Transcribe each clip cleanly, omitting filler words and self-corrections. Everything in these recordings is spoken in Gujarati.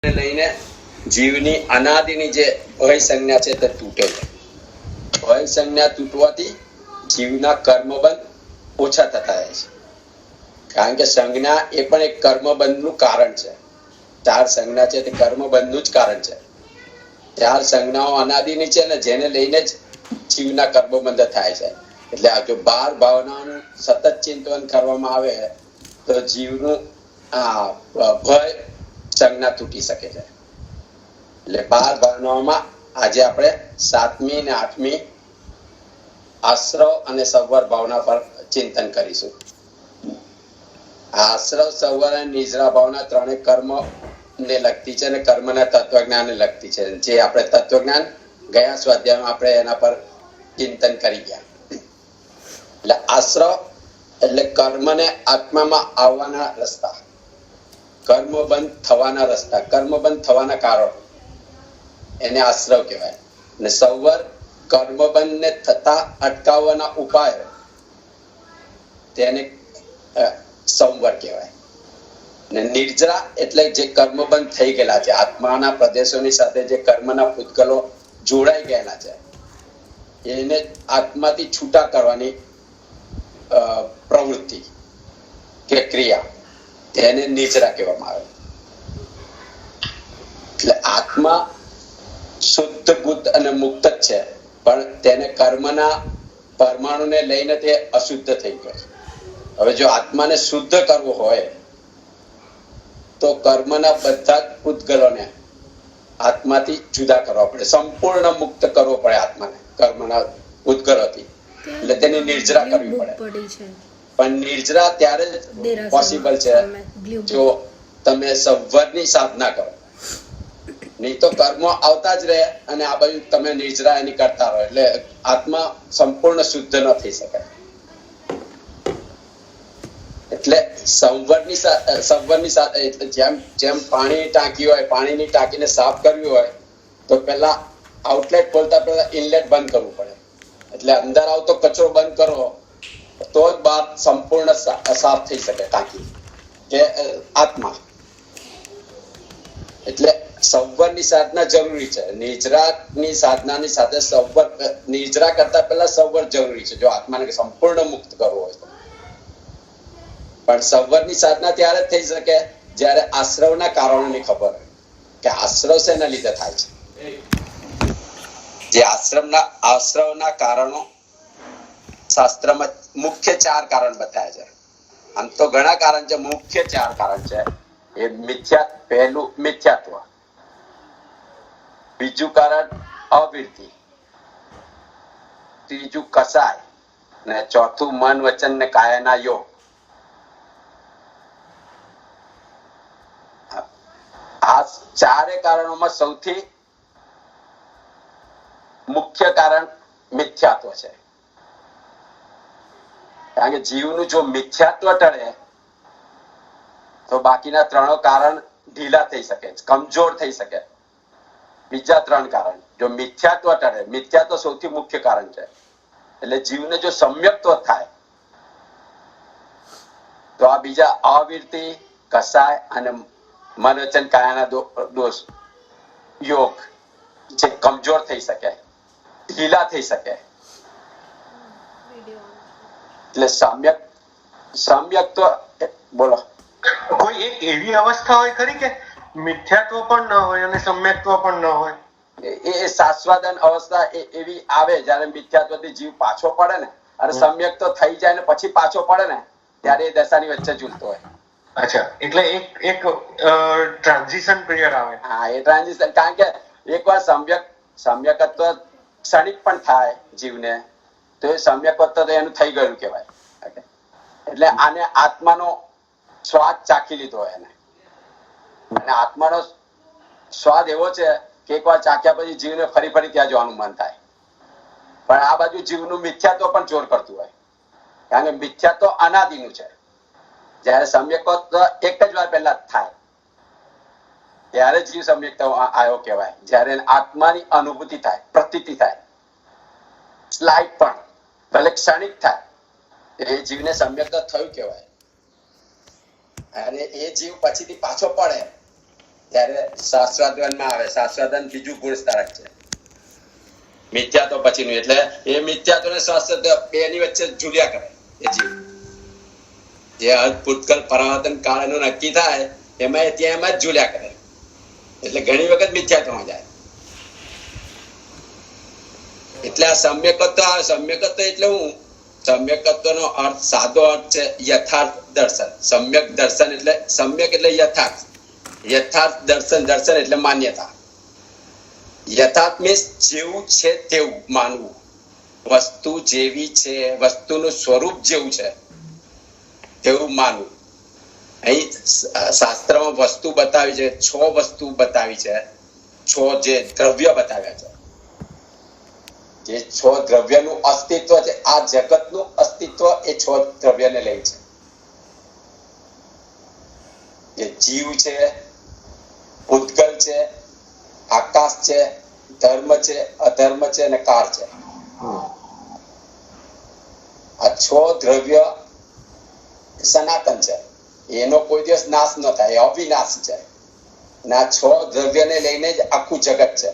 લઈને જીવની અનાદિની જે ભય સંજ્ઞા છે તે તૂટે છે. ભય સંજ્ઞા તૂટવાથી જીવના કર્મબંધ ઓછા થતા જાય છે. કારણ કે સંજ્ઞા એ પણ એક કર્મબંધનું કારણ છે. ચાર સંજ્ઞા છે તે કર્મબંધનું જ કારણ છે. ચાર સંજ્ઞાઓ અનાદિની છે ને જેને લઈને જ જીવના કર્મબંધ થાય છે. એટલે આ જો 12 ભાવનાઓનું સતત ચિંતન કરવામાં આવે તો જીવનું ભય સંજ્ઞા તૂટી શકે છે. એટલે 12 ભાવનાઓમાં આજે આપણે 7મી અને 8મી આશ્રવ અને સંવર ભાવના પર ચિંતન કરીશું. આશ્રવ, સંવર અને નિજરા ભાવના ત્રણેય કર્મ ને લગતી છે અને કર્મના તત્વજ્ઞાનને લગતી છે. જે આપણે તત્વજ્ઞાન ગયા સ્વાધ્યાયમાં આપણે એના પર ચિંતન કરી ગયા. એટલે આશ્રવ એટલે કર્મને આત્મામાં આવવાના રસ્તા, કર્મ બંધ થવાના રસ્તા, કર્મ બંધ થવાના કારણો, એને આશ્રવ કહેવાય. અને સંવર કર્મબંધને થતા અટકાવવાના ઉપાયો, તેને સંવર કહેવાય. અને નિર્જરા એટલે જે કર્મબંધ થઈ ગયેલા છે, આત્માના પ્રદેશોની સાથે જે કર્મના પૂતગલો જોડાઈ ગયેલા છે, એને આત્માથી છૂટા કરવાની પ્રવૃત્તિ કે ક્રિયા, તેને નિજરા કહેવામાં આવે. એટલે આત્મા શુદ્ધ, બુદ્ધ અને મુક્ત જ છે, પણ તેને કર્મના પરમાણુને લઈને તે અશુદ્ધ થઈ ગયો છે. હવે જો આત્માને શુદ્ધ કરવો હોય તો કર્મના બધા જ પૂતગલોને આત્માથી જુદા કરવા પડે, સંપૂર્ણ મુક્ત કરવો પડે આત્માને કર્મના પૂતગલોથી. એટલે તેની નિર્જરા કરવી પડે. પણ નિર્જરા ત્યારે જ પોસિબલ છે જો તમે સંવરની સાધના કરો. નહીં તો કર્મો આવતા જ રહે અને આ બાજુ તમે નિર્જરા એની કરતા રહો, એટલે આત્મા સંપૂર્ણ શુદ્ધ ન થઈ શકે. એટલે સંવરની સાથે એટલે જેમ પાણીની ટાંકી હોય, પાણીની ટાંકીને સાફ કરવી હોય તો પહેલા આઉટલેટ ખોલતા પહેલા ઇનલેટ બંધ કરવું પડે. એટલે અંદર આવતો કચરો બંધ કરો તો જ બહાર સંપૂર્ણ સાફ થઈ શકે ટાંકી કે આત્મા. એટલે સંવરની સાધના જરૂરી છે. નિજરાની સાધનાની સાથે સંવર, નિજરા કરતા પહેલા સંવર જરૂરી છે જો આત્માને સંપૂર્ણ મુક્ત કરવો હોય તો. પણ સંવરની સાધના ત્યારે જ થઈ શકે જ્યારે આશ્રવના કારણોની ખબર હોય કે આશ્રવ શેના લીધે થાય છે. જે આશ્રવના કારણો શાસ્ત્રમાં મુખ્ય 4 કારણ બતાવ્યા છે. આમ તો ઘણા કારણ છે, મુખ્ય 4 કારણ છે. એ પહેલું મિથ્યાત્વ, બીજું કારણ અવિરતિ, ત્રીજું કસાય, ને ચોથું મન, વચન ને કાયાના યોગ. આ 4 કારણોમાં સૌથી મુખ્ય કારણ મિથ્યાત્વ છે. કારણ કે જીવનું જો મિથ્યાત્વ ટળે તો બાકીના 3 કારણ ઢીલા થઈ શકે, કમજોર થઈ શકે. બીજા 3 કારણ, જો મિથ્યાત્વ ટળે, મિથ્યાત્વ સૌથી મુખ્ય કારણ છે. એટલે જીવને જો સમ્યક્ત્વ થાય તો આ બીજા અવિરતિ, કસાય અને મન, વચન, કાયાના દોષ, યોગ જે કમજોર થઈ શકે, ઢીલા થઈ શકે. એટલે સમ્યક્ત્વ બોલો. કોઈ એક એવી અવસ્થા હોય ખરી કે મિથ્યાત્વ પણ ન હોય અને સમ્યક્ત્વ પણ ન હોય? એ શાશ્વતન અવસ્થા એવી આવે જ્યારે મિથ્યાત્વથી જીવ પાછો પડે ને, અને સમ્યક્ત્વ થઈ જાય ને પછી પાછો પડે ને, ત્યારે એ દશાની વચ્ચે ઝૂલતો હોય. અચ્છા, એટલે એક ટ્રાન્ઝિશન પીરિયડ આવે. હા, એ ટ્રાન્ઝિશન. કારણ કે એકવાર સમ્યકત્વ ક્ષણિક પણ થાય જીવને તો એ સમ્યકત્વ તો એનું થઈ ગયું કહેવાય. એટલે આને આત્માનો સ્વાદ ચાખી લીધો એને. અને આત્માનો સ્વાદ એવો છે કે એકવાર ચાખ્યા પછી જીવને ફરી ત્યાં જવાનું મન થાય. પણ આ બાજુ જીવનું મિથ્યાત્વ પણ જોર કરતું હોય. કારણ કે મિથ્યાત્વ અનાદિનું છે. જ્યારે સમ્યકત્વ એક જ વાર પહેલા થાય ત્યારે જીવ સમ્યક્ત્વ આવ્યો કહેવાય. જ્યારે આત્માની અનુભૂતિ થાય, પ્રતીતિ થાય, સ્લાઇડ પણ ભલે ક્ષણિક થાય, એ જીવને સમ્યક્ત્વ થયું કહેવાય. અને એ જીવ પછીથી પાછો પડે ત્યારે શાસ્ત્રાદવનમાં આવે. શાસ્ત્રાદન બીજું ગુણસ્તારક છે. મિથ્યાત્વ પછીનું, એટલે એ મિથ્યાત્વ ને શાસ્ત્રાદવ બેની વચ્ચે ઝૂલ્યા કરે એ જીવ. જે ભૂતકાળ પરાવર્તન કાળનું નક્કી થાય એમાં ત્યાં એમાં જ ઝૂલ્યા કરે, એટલે ઘણી વખત મિથ્યાત્વમાં જાય. એટલે આ સમ્યકત્વ આવે. સમ્યકત્વ એટલે હું, સમ્યકત્વ નો અર્થ સાદો અર્થ છે યથાર્થ દર્શન. સમ્યક દર્શન એટલે સમ્યક એટલે યથાર્થ, યથાર્થ દર્શન, દર્શન એટલે માન્યતા. યથાર્થ મીન્સ જેવું છે તેવું માનવું, વસ્તુ જેવી છે, વસ્તુનું સ્વરૂપ જેવું છે તેવું માનવું. અહીં શાસ્ત્રમાં વસ્તુ બતાવી છે, 6 વસ્તુ બતાવી છે, 6 જે દ્રવ્ય બતાવ્યા છે. જે 6 દ્રવ્યનું અસ્તિત્વ છે, આ જગતનું અસ્તિત્વ એ 6 દ્રવ્યને લઈ છે. જે જીવ છે, ઉદ્ગલ છે, આકાશ છે, ધર્મ છે, અધર્મ છે અને કાળ છે. આ 6 દ્રવ્ય સનાતન છે, એનો કોઈ દિવસ નાશ ન થાય, અવિનાશી છે. અને આ 6 દ્રવ્યને લઈને જ આખું જગત છે.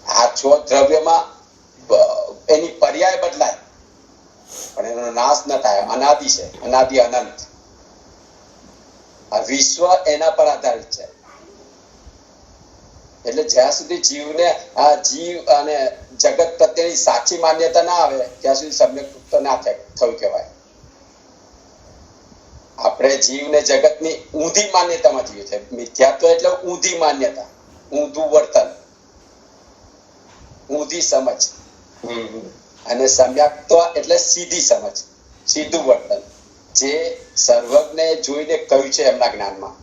આ 6 દ્રવ્યમાં એની પર્યાય બદલાય પણ એનો નાશ ન થાય, અનાદિ છે, અનાદિ અનંત. આ વિશ્વ એના પર આધારિત છે. એટલે જ્યાં સુધી જીવને આ જીવ અને જગત પ્રત્યેની સાચી માન્યતા ના આવે ત્યાં સુધી સમ્યક ના થયું કહેવાય. આપણે જીવને જગતની ઊંધી માન્યતામાં જીવીએ છીએ. મિથ્યાત્વ એટલે ઊંધી માન્યતા, ઊંધું વર્તન, ઊંધી સમજ. અને સમ્યક્ત્વ એટલે સીધી સમજ, સીધું વર્તન. જે સર્વજ્ઞે જોઈને કહ્યું છે એમના જ્ઞાનમાં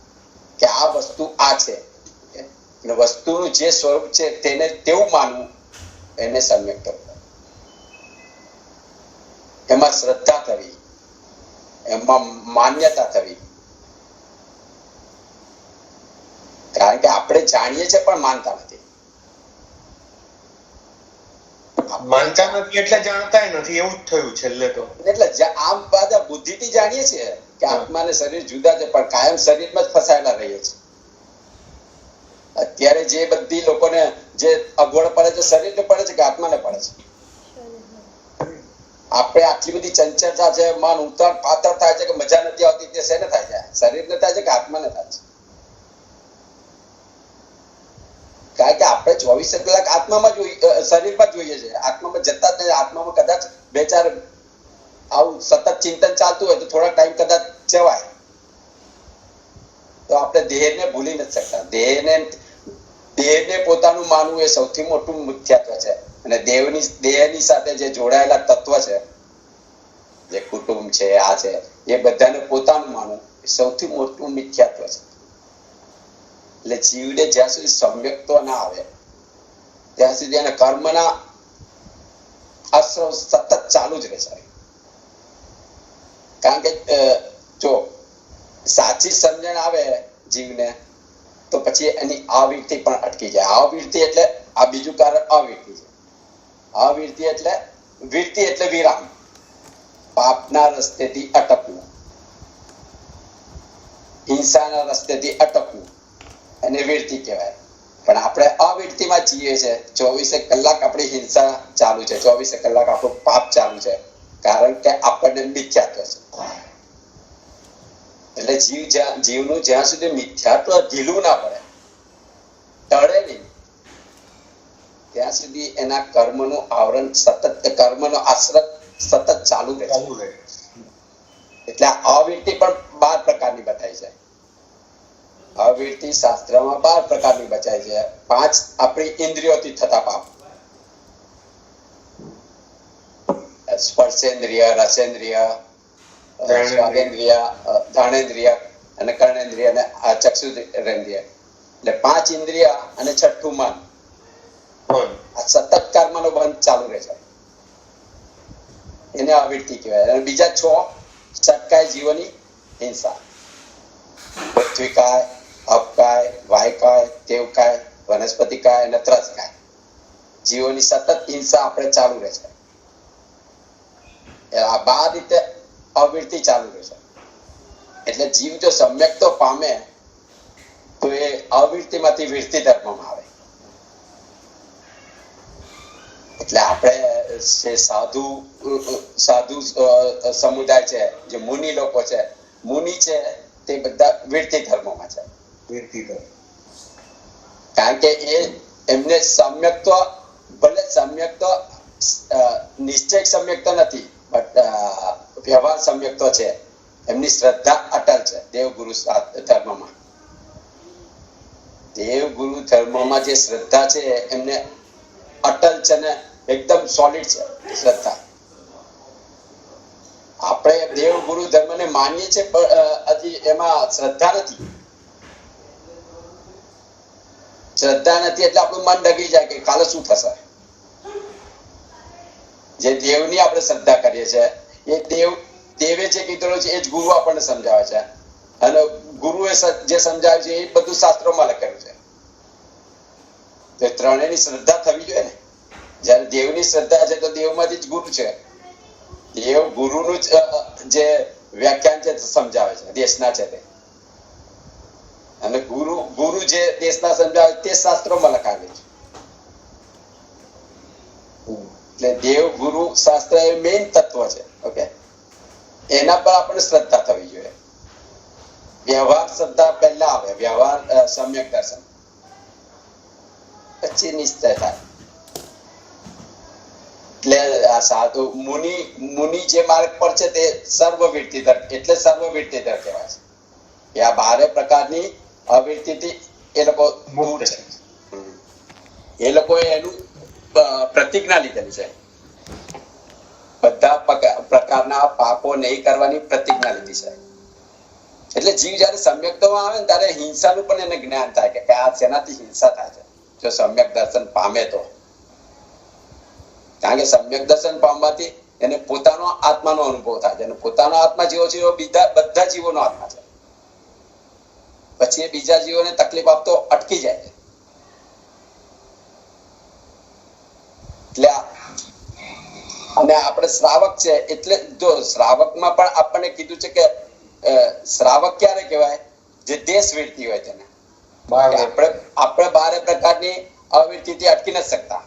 કે આ વસ્તુ આ છે, અને વસ્તુનું જે સ્વરૂપ છે તેને તેવું માનવું, એને સમ્યક્ત્વ. એમાં શ્રદ્ધા થવી, એમાં માન્યતા થવી. કારણ કે આપણે જાણીએ છીએ પણ માનતા નથી. માનતા નથી એટલે જાણતા નથી, એવું જ થયું છેલ્લે તો. એટલે આમ બધા બુદ્ધિથી જાણીએ છીએ કે આત્મા અને શરીર જુદા છે, પણ કાયમ શરીરમાં જ ફસાયેલા રહીએ છીએ. અત્યારે જે બધી લોકોને જે અગવડ પડે છે શરીરને પડે છે કે આત્માને પડે છે? આપણે આટલી બધી ચંચળતા છે, મન ઉતર પાતળ થાય છે કે મજા નથી આવતી, તે શેને થાય છે? શરીરને થાય છે કે આત્માને થાય છે? કારણ કે આપણે 24 કલાક આત્મામાં શરીરમાં જોઈએ છે, આત્મામાં જતા જ નહીં. આત્મામાં કદાચ 2-4 આવું સતત ચિંતન ચાલતું હોય તો થોડા ટાઈમ કદાચ જવાય, તો આપણે દેહને ભૂલી નથી શકતા. દેહને પોતાનું માનવું એ સૌથી મોટું મિથ્યાત્વ છે. અને દેહની સાથે જે જોડાયેલા તત્વ છે, જે કુટુંબ છે, આ છે, એ બધાને પોતાનું માનવું એ સૌથી મોટું મિથ્યાત્વ છે. એટલે જીવને જ્યાં સુધી સમ્યક્ત્વ ના આવે ત્યાં સુધી એને કર્મના આશ્રવ સતત ચાલુ જ રહેશે. કારણ કે જો સાચી સમજણ આવે જીવને તો પછી એની આવૃત્તિ પણ અટકી જાય. આવૃત્તિ એટલે આ બીજું કારણ અવૃત્તિ છે. અવૃત્તિ એટલે વૃત્તિ એટલે વિરામ, પાપના રસ્તેથી અટકવું, હિંસાના રસ્તેથી અટકવું એને વૃત્તિ કહેવાય. પણ આપણે અવૃત્તિમાં જીવીએ છીએ. 24 કલાક આપણી હિંસા ચાલુ છે, 24 કલાક આપણું પાપ ચાલુ છે, કારણ કે આપણને મિથ્યાત્વ છે. એટલે જીવનું જ્યાં સુધી મિથ્યાત્વ ઢીલું ના પડે, ટળે નહીં, ત્યાં સુધી એના કર્મનું આવરણ સતત, કર્મનો આશ્રય સતત ચાલુ રહે. એટલે આ અવૃત્તિ પણ 12 પ્રકારની બતાવી છે. અવૃત્તિ શાસ્ત્રમાં 12 પ્રકારની બચાય છે. 5 આપણી ઇન્દ્રિયોથી થતા પાપ: સ્પર્શેન્દ્રિય, રસેન્દ્રિય, સ્વાદેન્દ્રિય, ઘાણેન્દ્રિય અને કર્ણેન્દ્રિય અને ચક્ષુરેન્દ્રિય. એટલે 5 ઇન્દ્રિય અને 6ઠું મન. આ સતત કર્મનો બંધ ચાલુ રહે છે, એને અવૃત્તિ કહેવાય. અને બીજા 6 સટકાય જીવોની હિંસા: પૃથ્વીકાય, અપકાય, વાયકાય, દેવકાય, વનસ્પતિકાય અને ત્રસકાય. જીવોની સતત હિંસા આપણે ચાલુ રહે છે. આ 12 રીતે અવૃત્તિ ચાલુ રહે છે. એટલે જીવ જો સમ્યક તો પામે તો એ અવિરતિમાંથી વિરતિ ધર્મમાં આવે. એટલે આપણે જે સાધુ સાધુ સમુદાય છે, જે મુનિ લોકો છે, મુનિ છે તે બધા વિરતિ ધર્મમાં છે. કારણ કે એ એમને સમ્યક તો ભલે સમ્યક તો નિશ્ચય સમ્યક તો નથી, બટ વ્યવહાર સમ્યક તો છે. એમની શ્રદ્ધા અટલ છે દેવગુરુ ધર્મમાં. દેવગુરુ ધર્મમાં જે શ્રદ્ધા છે એમને અટલ છે ને એકદમ સોલિડ છે શ્રદ્ધા. આપણે દેવગુરુ ધર્મને માનીએ છીએ પણ હજી એમાં શ્રદ્ધા નથી. શ્રદ્ધા નથી એટલે આપણું મન ડગી જાય કે કાલે શું થશે. જે દેવની આપણે શ્રદ્ધા કરીએ છીએ એ દેવે જે કીધેલું છે એ જ ગુરુ આપણને સમજાવે છે, અને ગુરુએ જે સમજાવ્યું છે એ બધું શાસ્ત્રોમાં લખેલું છે. તો ત્રણેયની શ્રદ્ધા થવી જોઈએ ને. જયારે દેવની શ્રદ્ધા છે તો દેવમાંથી જ ગુરુ છે. દેવ ગુરુનું જે વ્યાખ્યાન છે સમજાવે છે દેશના છે તે, અને ગુરુ જે દેશના સમજાવે તે શાસ્ત્રોમાં લખાવેલું છે. એટલે દેવ ગુરુ શાસ્ત્ર એ મેઇન તત્વ છે. ઓકે, એના પર આપણે શ્રદ્ધા થવી જોઈએ. વ્યવહાર શ્રદ્ધા પહેલા આવે, વ્યવહાર સમ્યક દર્શન, પછી નિશ્ચય થાય. એટલે આ સાધુ મુનિ જે માર્ગ પર છે તે સર્વવિરતિધર, એટલે સર્વવિરતિધર કહેવાય છે. કે આ 12 પ્રકારની અવિરતિથી એ લોકો દૂર છે. એ લોકોએ એનું પ્રતિજ્ઞા લીધેલી છે. બધા પ્રકારના પાપો નહીં કરવાની પ્રતિજ્ઞા લીધી છે. એટલે જીવ જયારે સમ્યક્તમાં આવે ને ત્યારે હિંસાનું પણ એને જ્ઞાન થાય કે આ શેનાથી હિંસા થાય છે જો સમ્યક દર્શન પામે તો. કારણ કે સમ્યક દર્શન પામવાથી એને પોતાનો આત્માનો અનુભવ થાય છે, અને પોતાનો આત્મા જેવો છે એવો બીજા બધા જીવોનો આત્મા છે. પછી એ બીજા જીવોને તકલીફ આપતો અટકી જાય છે. એટલે અને આપણે શ્રાવક છે એટલે જો શ્રાવકમાં પણ આપણને કીધું છે કે શ્રાવક ક્યારે કહેવાય? જે દેશ વીરતી હોય તેને. આપણે 12 પ્રકારની અવિરતિથી અટકી નથી શકતા.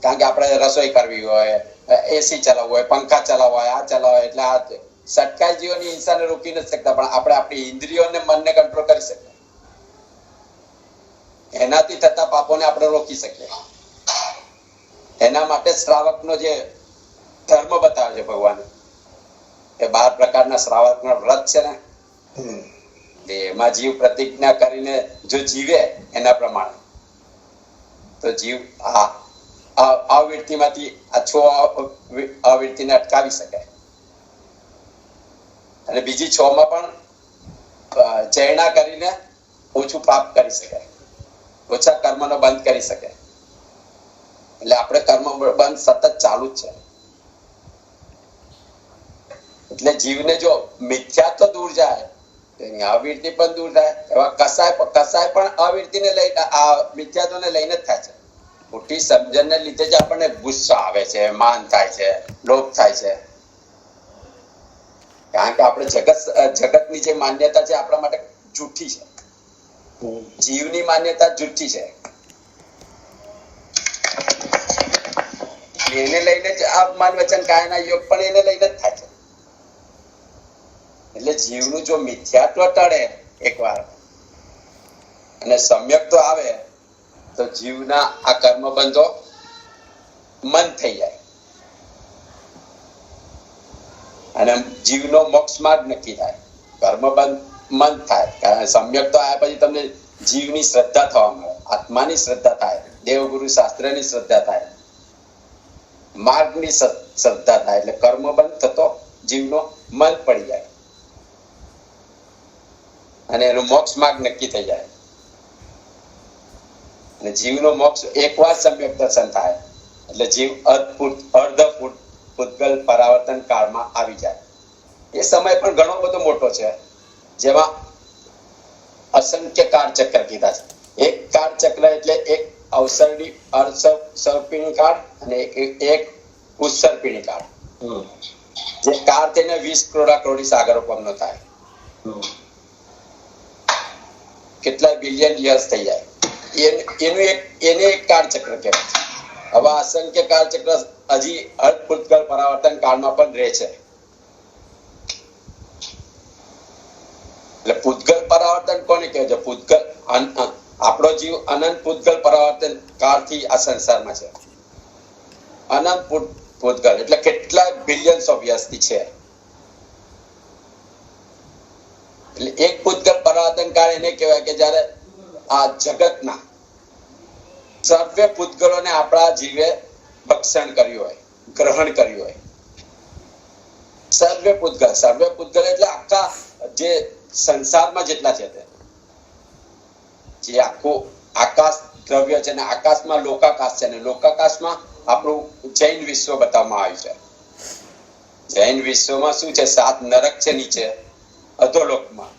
કારણ કે આપણે રસોઈ કરવી હોય, એસી ચલાવવું હોય, પંખા ચલાવવા હોય, આ ચલાવવા હોય, એટલે આ સટકાઈ જીવોની હિંસાને રોકી નથી શકતા, પણ આપણે આપણી ઇન્દ્રિયોને મનને કંટ્રોલ કરી શકીએ. એનાથી થતા પાપોને આપણે રોકી શકીએ. એના માટે શ્રાવકનો જે ધર્મ બતાવે છે ભગવાન, એ 12 પ્રકારના શ્રાવકનો વ્રત છે ને, એમાં જીવ પ્રતિજ્ઞા કરીને જો જીવે એના પ્રમાણે તો જીવ અવિરતિમાંથી આ 6 અવિરતિને અટકાવી શકે. અને બીજી 6 માં પણ ચેરણા કરીને ઓછું પાપ કરી શકે, ઓછા કર્મનો બંધ કરી શકે. એટલે આપણે કર્મ બંધ સતત ચાલુ જ છે. એટલે જીવને જો મિથ્યાત્વ દૂર જાય એની અવિરતિ પણ દૂર થાય. એવા કસાય પણ અવિરતિને લઈને આ મિથ્યાત્વને લઈને જ થાય છે. ખોટી સમજણને લીધે જ આપણને ગુસ્સો આવે છે, માન થાય છે, લોભ થાય છે. કારણ કે આપણે જગતની જે માન્યતા છે આપણા માટે જૂઠી છે. જીવની માન્યતા જૂઠી છે. એને લઈને જ આ માન વચન કાયના યોગ પણ એને લઈને જ થાય છે. એટલે જીવનું જો મિથ્યાત્વ ટળે એકવાર અને સમ્યક તો આવે તો જીવના આ કર્મ બંધો મન થઈ જાય અને જીવનો મોક્ષ માર્ગ નક્કી થાય. કર્મ બંધ મન થાય. કારણ સમ્યક તો આવ્યા પછી તમને જીવની શ્રદ્ધા થવા મળે, આત્માની શ્રદ્ધા થાય, દેવગુરુ શાસ્ત્રની શ્રદ્ધા થાય, માર્ગની શ્રદ્ધા થાય. એટલે કર્મ બંધ થતો જીવનો મન પડી જાય અને એનો મોક્ષ માર્ગ નક્કી થઈ જાય. અને જીવનો મોક્ષ એકવાર સમ્યક દર્શન થાય એટલે જીવ અર્ધ પૂતગલ પરાવર્તન કાળમાં આવી જાય. એ સમય પણ ઘણો બધો મોટો છે, જેમાં અસંખ્ય કાળચક્ર કીધા છે. એક કાળચક્ર એટલે એક અવસરણી અર્ધસર્પિણી કાળ અને એક ઉત્સર્પિણી કાળ. જે કાળ તેને 20 કરોડા કરોડી સાગરો પમનો થાય. કેટલા બિલિયન યર્સ થઈ જાય એને એક કાળચક્ર કહેવાય. હવે અસંખ્ય કાળચક્ર હજી અર્ધપૂતગલ પરાવર્તન કાળમાં પણ રહે છે. એટલે પૂતગલ પરાવર્તન કોને કહેવાય છે? પૂતગલ આપણો જીવ અનંત પૂતગલ પરાવર્તન કાળથી આ સંસારમાં છે. અનંત પૂતગલ એટલે કેટલા બિલિયન્સ ઓફ યર્સથી છે. એટલે એક પૂતગલ પરાવર્તન કાળ એને કહેવાય કે જ્યારે આ જગતના સર્વે પૂતગલોને આપણા જીવે ભક્ષણ કર્યું હોય, ગ્રહણ કર્યું હોય. સર્વે પૂતગલ એટલે આખા જે સંસારમાં જેટલા છે તે જે આખું આકાશ દ્રવ્ય છે ને આકાશમાં લોકાકાશ છે ને લોકાકાશમાં આપણું જૈન વિશ્વ બતાવવામાં આવ્યું છે. જૈન વિશ્વમાં શું છે? 7 નરક છે નીચે અધોલોકમાં.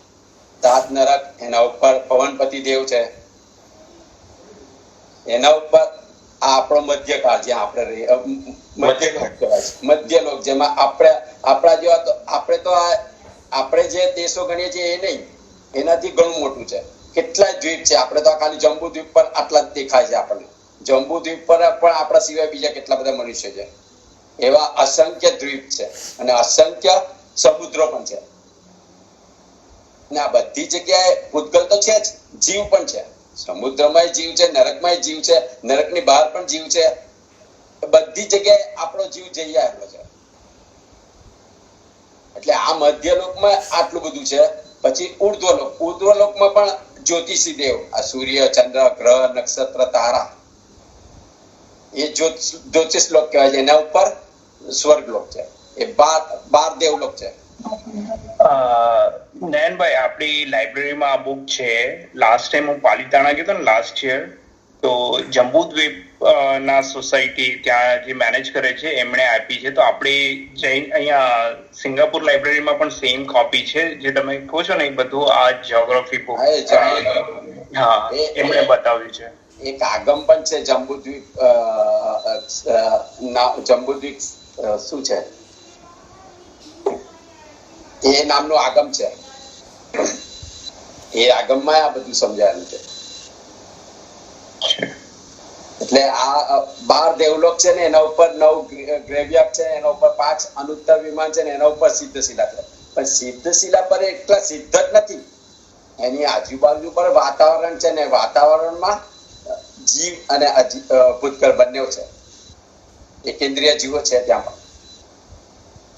7 નરક, એના ઉપર પવનપતિ દેવ છે, એના ઉપર આ આપણો મધ્યકાળ જ્યાં આપણે મધ્યકાળ કહેવાય છે. મધ્યલોક જેમાં આપણા જેવા તો આપણે જે દેશો ગણીએ છીએ એ નહીં, એનાથી ઘણું મોટું છે. કેટલા દ્વીપ છે. આપણે તો ખાલી જંબુ દ્વીપ પર આટલા જ દેખાય છે આપણને. જંબુ દ્વીપ પર પણ આપણા સિવાય બીજા કેટલા બધા મનુષ્ય છે. એવા અસંખ્ય દ્વીપ છે અને અસંખ્ય સમુદ્રો પણ છે. અને આ બધી જગ્યાએ પૂતગલ તો છે જ, જીવ પણ છે. સમુદ્રમાં જીવ છે, નરકમાં જીવ છે, નરકની બહાર પણ જીવ છે. બધી જગ્યાએ આપણો જીવ જઈ આવેલો છે. એટલે આ મધ્યલોકમાં આટલું બધું છે. પછી ઉર્ધ્વલોકમાં પણ જ્યોતિષી દેવ, આ સૂર્ય, ચંદ્ર, ગ્રહ, નક્ષત્ર, તારા, એ જ્યોતિષલોક કહેવાય છે. એના ઉપર સ્વર્ગલોક છે. એ 12 દેવલોક છે. નયનભાઈ, આપણી લાઇબ્રેરીમાં આ બુક છે. લાસ્ટ ટાઈમ હું પાલિતાણા ગયો હતો ને લાસ્ટ યર, તો જંબુદ્વીપ ના સોસાયટી ત્યાં જે મેનેજ કરે છે એમણે આપી છે. તો આપણી જૈન અહીંયા સિંગાપુર લાઇબ્રેરીમાં પણ સેમ કોપી છે જે તમે કહો છો ને એ બધું આ જ્યોગ્રાફી બુક. હા, એમણે બતાવ્યું છે. એક આગમ પણ છે જંબુદ્વીપ. જંબુદ્વીપ શું છે એ નામનો આગમ છે. એ આગમમાં આ બધું સમજાયેલું છે. એટલે આ 12 દેવલોક છે ને એના ઉપર 9 ગ્રેવયાર્ડ છે, એના ઉપર 5 અનુત્તર વિમાન છે ને એના ઉપર સિદ્ધશિલા છે. પણ સિદ્ધશિલા પર એટલા સિદ્ધ જ નથી. એની આજુબાજુ પર વાતાવરણ છે ને વાતાવરણમાં જીવ અને ભૂતગળ બંને છે. એકેન્દ્રિય જીવો છે ત્યાં પણ.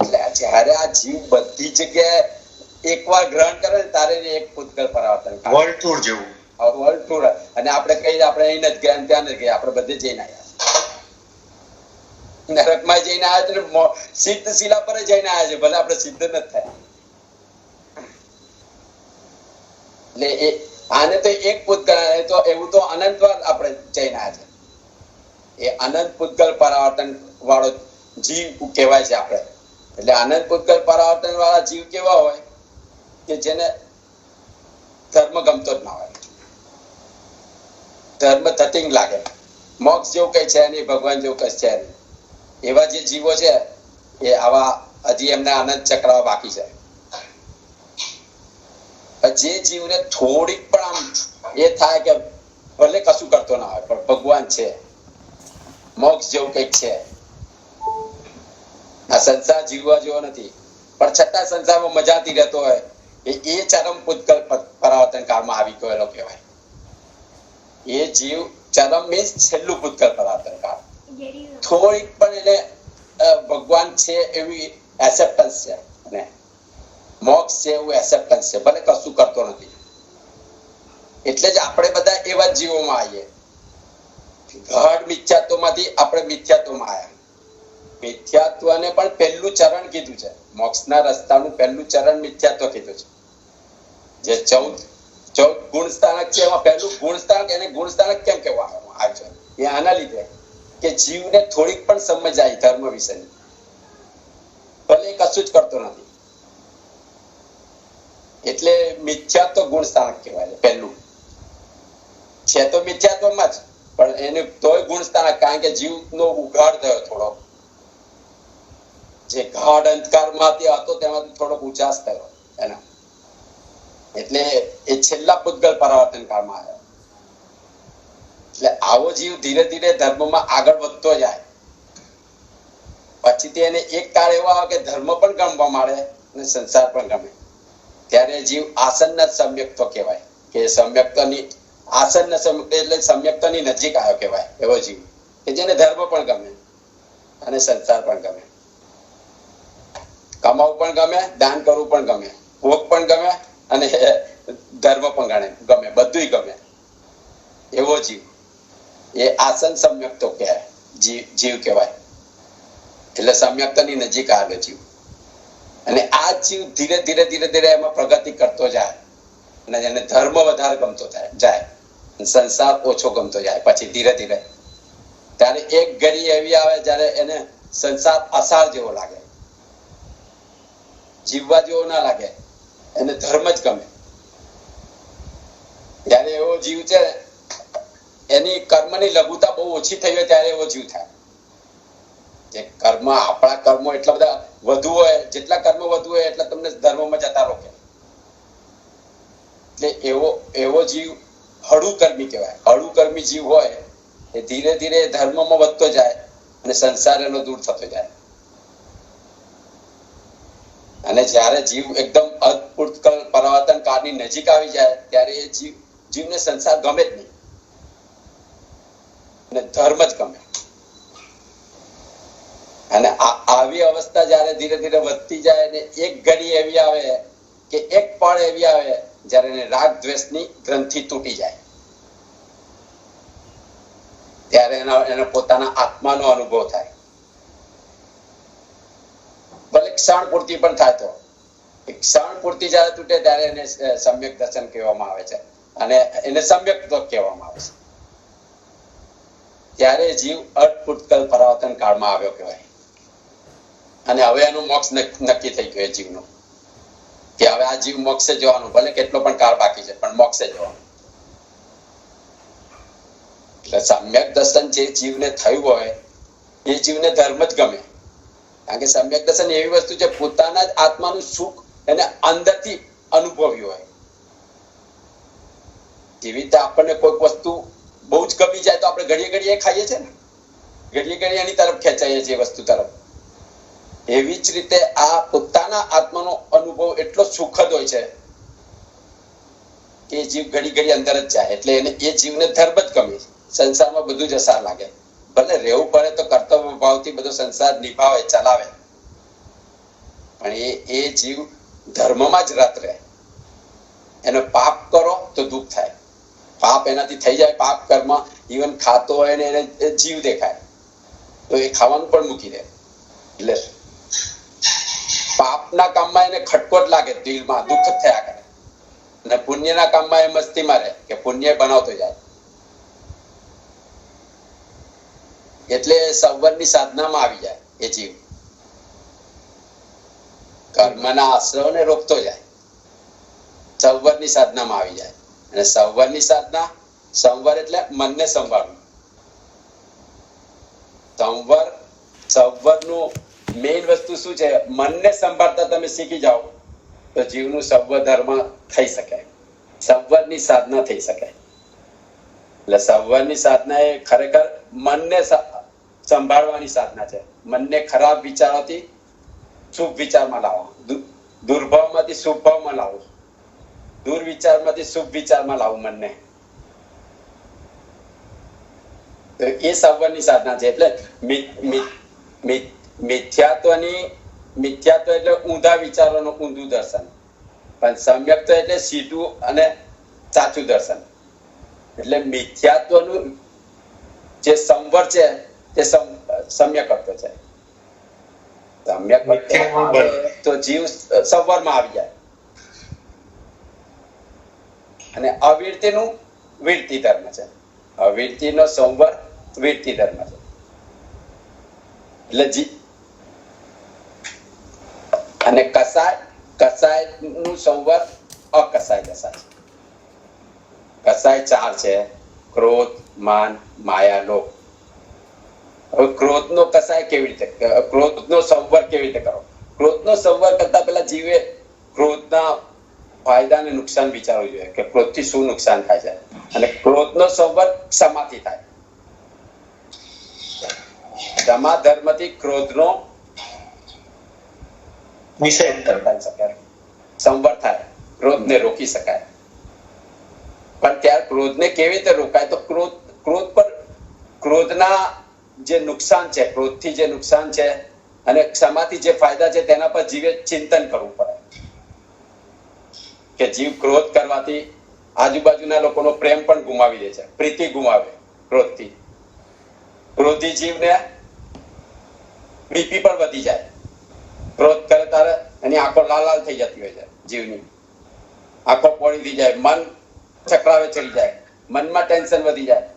એટલે જયારે આ જીવ બધી જગ્યાએ એકવાર ગ્રહણ કરે ને તારે એક ભૂતગળ પરાવર્તન વર્લ્ડ ટૂર જેવું. World tour. અને આપણે કહીએ આપણે અહીં જ ગયા ત્યાં જ ગયા, આપણે બધે જઈને આવ્યા. નરકમાં જઈને આવ્યા તો સિદ્ધ શિલા પર જઈને આવ્યા છે, ભલે આપણે સિદ્ધ નથી થયા. એટલે આને તો એક પૂતગળ, તો એવું તો અનંત વાર આપણે જઈને આવ્યા છે. એ અનંત પૂતગળ પરાવર્તન વાળો જીવ કહેવાય છે આપણે. એટલે અનંત પૂતગળ પરાવર્તન વાળા જીવ કેવા હોય કે જેને ધર્મ ગમતો જ ના હોય, ધર્મ ધતિંગ લાગે, મોક્ષ જેવું કઈ છે નહીં, ભગવાન જેવું કઈ છે નહીં. એવા જે જીવો છે એ આવા હજી એમને આનંદ ચક્ર બાકી છે. જે જીવને થોડીક પણ આમ એ થાય કે ભલે કશું કરતો ના હોય પણ ભગવાન છે, મોક્ષ જેવું કઈક છે, આ સંસાર જીવવા જેવો નથી પણ છતાં સંસારમાં મજાથી રહેતો હોય, એ ચરમ પૂતગલ પરાવર્તન કાળમાં આવી ગયેલો કહેવાય. એ જીવ ચરમ મીન્સ છેલ્લું પૂતગલ પરાવર્તન કાળ. થોડીક પણ એને ભગવાન છે એવી એસેપ્ટન્સ છે અને મોક્ષ છે એવું એસેપ્ટન્સ છે, ભલે કશું કરતો નથી. એટલે જ આપણે બધા એવા જીવોમાં આવીએ. ગાઢ મિથ્યાત્વમાંથી આપણે મિથ્યાત્વમાં આવ્યા. મિથ્યાત્વને પણ પહેલું ચરણ કીધું છે. મોક્ષના રસ્તાનું પહેલું ચરણ મિથ્યાત્વ કીધું છે. જે 14 ગુણ સ્થાનક છે એમાં પહેલું ગુણ સ્થાનક, એને ગુણ સ્થાનક કેમ કહેવામાં આવે છે? એ આના લીધે કે જીવને થોડીક પણ સમજ આવી ધર્મ વિશેની, ભલે કશું જ કરતો નથી. એટલે મિથ્યાત્વ ગુણ સ્થાનક કહેવાય પહેલું છે. તો મિથ્યાત્વમાં જ પણ એને તોય ગુણ સ્થાનક, કારણ કે જીવનો ઉઘાડ થયો થોડો, જે ગાઢ અંધકારમાંથી હતો તેમાંથી થોડોક ઉજાસ થયો એના. એટલે એ છેલ્લા પૂતગલ પરાવર્તન કાળમાં આવ્યો. એટલે આવો જીવ ધીરે ધીરે ધર્મમાં આગળ વધતો જાય. પછીથી એને એક કાળ એવો આવે કે ધર્મ પણ ગમવા માંડે અને સંસાર પણ ગમે. ત્યારે જીવ આસન્ન સમ્યક્તો કહેવાય, કે સમ્યક્તની આસન્ન સમ્યક્ત એટલે સમ્યક્તની નજીક આવ્યો કહેવાય એવો જીવ, કે જેને ધર્મ પણ ગમે અને સંસાર પણ ગમે, કમાવું પણ ગમે, દાન કરવું પણ ગમે, ભોગ પણ ગમે અને ધર્મ પણ ગમે, બધુંય ગમે એવો જીવ એ આસન સમ્યક્તો કહેવાય, જીવ કહેવાય. એટલે સમ્યક્તની નજીક આવે જીવ. અને આ જીવ ધીરે ધીરે ધીરે ધીરે એમાં પ્રગતિ કરતો જાય અને એને ધર્મ વધારે ગમતો જાય, સંસાર ઓછો ગમતો જાય. પછી ધીરે ધીરે ત્યારે એક ઘડી એવી આવે જ્યારે એને સંસાર અસાર જેવો લાગે, જીવવા જેવો ના લાગે, એને ધર્મ જ ગમે. ત્યારે એવો જીવ છે એની કર્મની લઘુતા બહુ ઓછી થઈ હોય ત્યારે એવો જીવ થાય. જે કર્મ આપણા કર્મો એટલા બધા વધુ હોય, જેટલા કર્મ વધુ હોય એટલા તમને ધર્મમાં જતા રોકે. એટલે એવો જીવ હળુ કર્મી કહેવાય. હળુ કર્મી જીવ હોય એ ધીરે ધીરે ધર્મમાં વધતો જાય અને સંસાર એનો દૂર થતો જાય. અને જ્યારે જીવ એકદમ અદ્ભુત પરાવર્તન કાળની નજીક આવી જાય ત્યારે એ જીવને સંસાર ગમે જ નહીં અને ધર્મ જ ગમે. અને આવી અવસ્થા જ્યારે ધીરે ધીરે વધતી જાય અને એક ઘડી એવી આવે કે એક પળ એવી આવે જ્યારે એને રાગ દ્વેષની ગ્રંથિ તૂટી જાય, ત્યારે એનો પોતાના આત્માનો અનુભવ થાય. ભલે ક્ષણ પૂરતી પણ થાય તો ક્ષણ પૂરતી જ્યારે તૂટે ત્યારે એને સમ્યક દર્શન કહેવામાં આવે છે અને એને સમ્યક કહેવામાં આવે છે. ત્યારે જીવ અટપુટકલ પરાવર્તન કાળમાં આવ્યો કહેવાય. અને હવે એનું મોક્ષ નક્કી થઈ ગયું જીવનું, કે હવે આ જીવ મોક્ષે જવાનું, ભલે કેટલો પણ કાળ બાકી છે પણ મોક્ષે જવાનું. એટલે સમ્યક દર્શન જે જીવને થયું હોય એ જીવને ધર્મ જ ગમે. કારણ કે સમ્યક દર્શન એવી વસ્તુ છે પોતાના જ આત્માનું સુખ એને અંદરથી અનુભવ્યું હોય. જેવી રીતે આપણને કોઈક વસ્તુ બહુ જ ગમી જાય તો આપણે ઘડીએ ઘડીએ ખાઈએ છીએ ને, ઘડીએ ઘડીએ એની તરફ ખેંચાઈએ છીએ વસ્તુ તરફ. એવી જ રીતે આ પોતાના આત્માનો અનુભવ એટલો સુખદ હોય છે કે જીવ ઘડી ઘડી અંદર જ જાય. એટલે એને એ જીવને ધર્મ જ ગમે. સંસારમાં બધું જ અસાર લાગે. ભલે રહેવું પડે તો કર્તવ્ય ભાવથી બધો સંસાર નિભાવે, ચલાવે, પણ એ જીવ ધર્મમાં જ રત રહે. એને પાપ કરો તો દુઃખ થાય, પાપ એનાથી થઈ જાય, પાપ કર્મ ઇવન ખાતો હોય ને એને જીવ દેખાય તો એ ખાવાનું પણ મૂકી દે. એટલે પાપના કામમાં એને ખટકોટ લાગે, દિલમાં દુઃખ થયા કરે, અને પુણ્યના કામમાં એ મસ્તીમાં રહે કે પુણ્ય બનાવતો જાય. એટલે સંવરની સાધનામાં આવી જાય એ જીવ, કર્મના આશ્રવને રોકતો જાય, સંવરની સાધનામાં આવી જાય. અને સંવરની સાધના, સંવર એટલે મનને સંભાળવું. સંવરનું મેઇન વસ્તુ શું છે? મનને સંભાળતા તમે શીખી જાઓ તો જીવનું સંવર ધર્મ થઈ શકે, સંવરની સાધના થઈ શકે. એટલે સંવરની સાધના એ ખરેખર મનને સંભાળવાની સાધના છે. મનને ખરાબ વિચારોથી શુભ વિચારમાં લાવો, દુર્ભાવમાંથી શુભ ભાવમાં લાવો, દુર્વિચારમાંથી શુભ વિચારમાં લાવું મનને. તો એ સંવરની સાધના છે. એટલે મિથ્યાત્વ એટલે ઊંધા વિચારોનું ઊંધું દર્શન, પણ સમ્યક્ત એટલે સીધું અને સાચું દર્શન. એટલે મિથ્યાત્વનું જે સંવર છે તે સમ્યકત્વ છે. સમ્યકત્વ તો જીવ સંવરમાં આવી જાય. અને અવિરતિનું વિરતિ ધર્મ છે. અવિરતિનો સંવર વિરતિ ધર્મ છે. એટલે અને કસાય નું સંવર અકસાય દશા છે. કસાય ચાર છે: ક્રોધ, માન, માયા, લોભ. હવે ક્રોધનો કસાય કેવી રીતે, ક્રોધનો સંવર કેવી રીતે કરો? ક્રોધનો સંવર કરતા પહેલા જીવે ક્રોધના ફાયદા અને નુકસાન વિચારવું જોઈએ કે ક્રોધથી શું નુકસાન થાય છે, અને ક્રોધનો સંવર ક્ષમાથી થાય. ક્ષમા ધર્મથી ક્રોધનો નિષેધ કરી શકાય, સંવર થાય, ક્રોધને રોકી શકાય. પણ ત્યારે ક્રોધને કેવી રીતે રોકાય? તો ક્રોધ પર ક્રોધના જે નુકસાન છે, ક્રોધથી જે નુકસાન છે અને ક્ષમાથી જે ફાયદા છે તેના પર જીવે ચિંતન કરવું પડે. કે જીવ ક્રોધ કરવાથી આજુબાજુના લોકોનો પ્રેમ પણ ગુમાવી દે છે, પ્રીતિ ગુમાવે ક્રોધથી. ક્રોધી જીવને બીપી પણ વધી જાય. ક્રોધ કરે ત્યારે એની આંખો લાલ લાલ થઈ જતી હોય છે, જીવની આંખો પોળી થઈ જાય, મન ચક્રાવે ચડી જાય, મનમાં ટેન્શન વધી જાય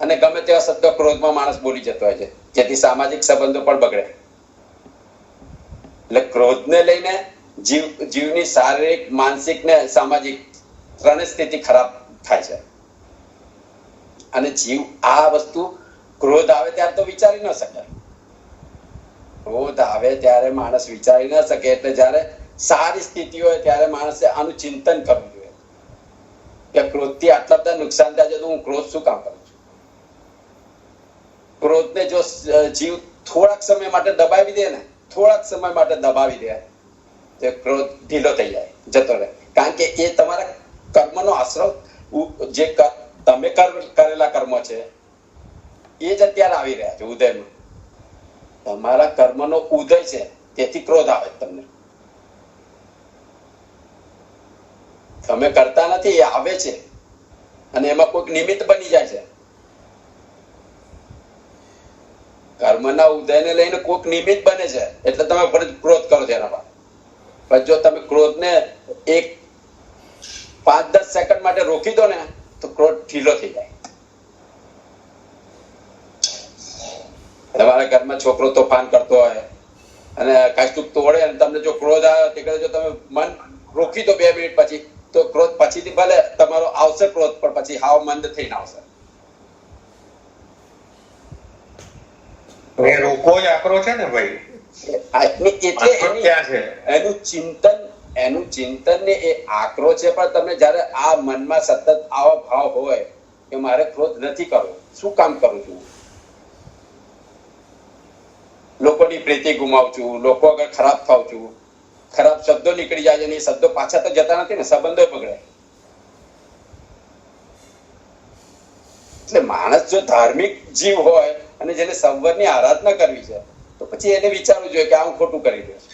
અને ગમે તેવા શબ્દો ક્રોધમાં માણસ બોલી જતો હોય છે, જેથી સામાજિક સંબંધો પણ બગડે. એટલે ક્રોધને લઈને જીવની શારીરિક, માનસિક ને સામાજિક ત્રણેય સ્થિતિ ખરાબ થાય છે. અને જીવ આ વસ્તુ ક્રોધ આવે ત્યારે તો વિચારી ન શકે. ક્રોધ આવે ત્યારે માણસ વિચારી ન શકે. એટલે જ્યારે સારી સ્થિતિ હોય ત્યારે માણસે આનું ચિંતન કરવું જોઈએ કે ક્રોધથી આટલા બધા નુકસાન થાય છે તો હું ક્રોધ શું કામ કરું છું? ક્રોધને જો જીવ થોડાક સમય માટે દબાવી દે ને, થોડાક સમય માટે દબાવી દે, તો ક્રોધ ઢીલો થઈ જાય, જતો રહે. કારણ કે એ તમારા કર્મનો આશ્રવ, જે તમે કરેલા કર્મો છે એ જ અત્યારે આવી રહ્યા છે ઉદયમાં. તમારા કર્મનો ઉદય છે તેથી ક્રોધ આવે તમને. તમે કરતા નથી, એ આવે છે અને એમાં કોઈક નિમિત્ત બની જાય છે. કર્મના ઉદયને લઈને કોઈક નિમિત્ત બને છે એટલે તમે ક્રોધ કરો છો એના પર. પણ જો તમે ક્રોધને એક 5-10 સેકન્ડ માટે રોકી દો ને તો ક્રોધ ઢીલો થઈ જાય. તમારા ઘરમાં છોકરો તોફાન કરતો હોય અને કાંઈક તોડે અને તમને જો ક્રોધ આવે તે જો તમે મન રોકી દો 2 મિનિટ પછી, તો ક્રોધ પછીથી ભલે તમારો આવશે ક્રોધ, પણ પછી હાવ મંદ થઈને આવશે. એ રોકો જ આકરો છે ને ભાઈ. એનું ચિંતન ને એ આક્રો છે. પણ તમે જયારે આ મનમાં સતત આવો ભાવ હોય કે મારે ક્રોધ નથી કરવો, શું કામ કરું છું, લોકોની પ્રીતિ ગુમાવું છું, લોકો આગળ ખરાબ થાવ છું, ખરાબ શબ્દો નીકળી જાય છે ને એ શબ્દો પાછા તો જતા નથી ને, સંબંધો બગડે. એટલે માણસ જો ધાર્મિક જીવ હોય અને જેને સંવરની આરાધના કરવી છે તો પછી એને વિચારવું જોઈએ કે આ હું ખોટું કરી રહ્યો છું.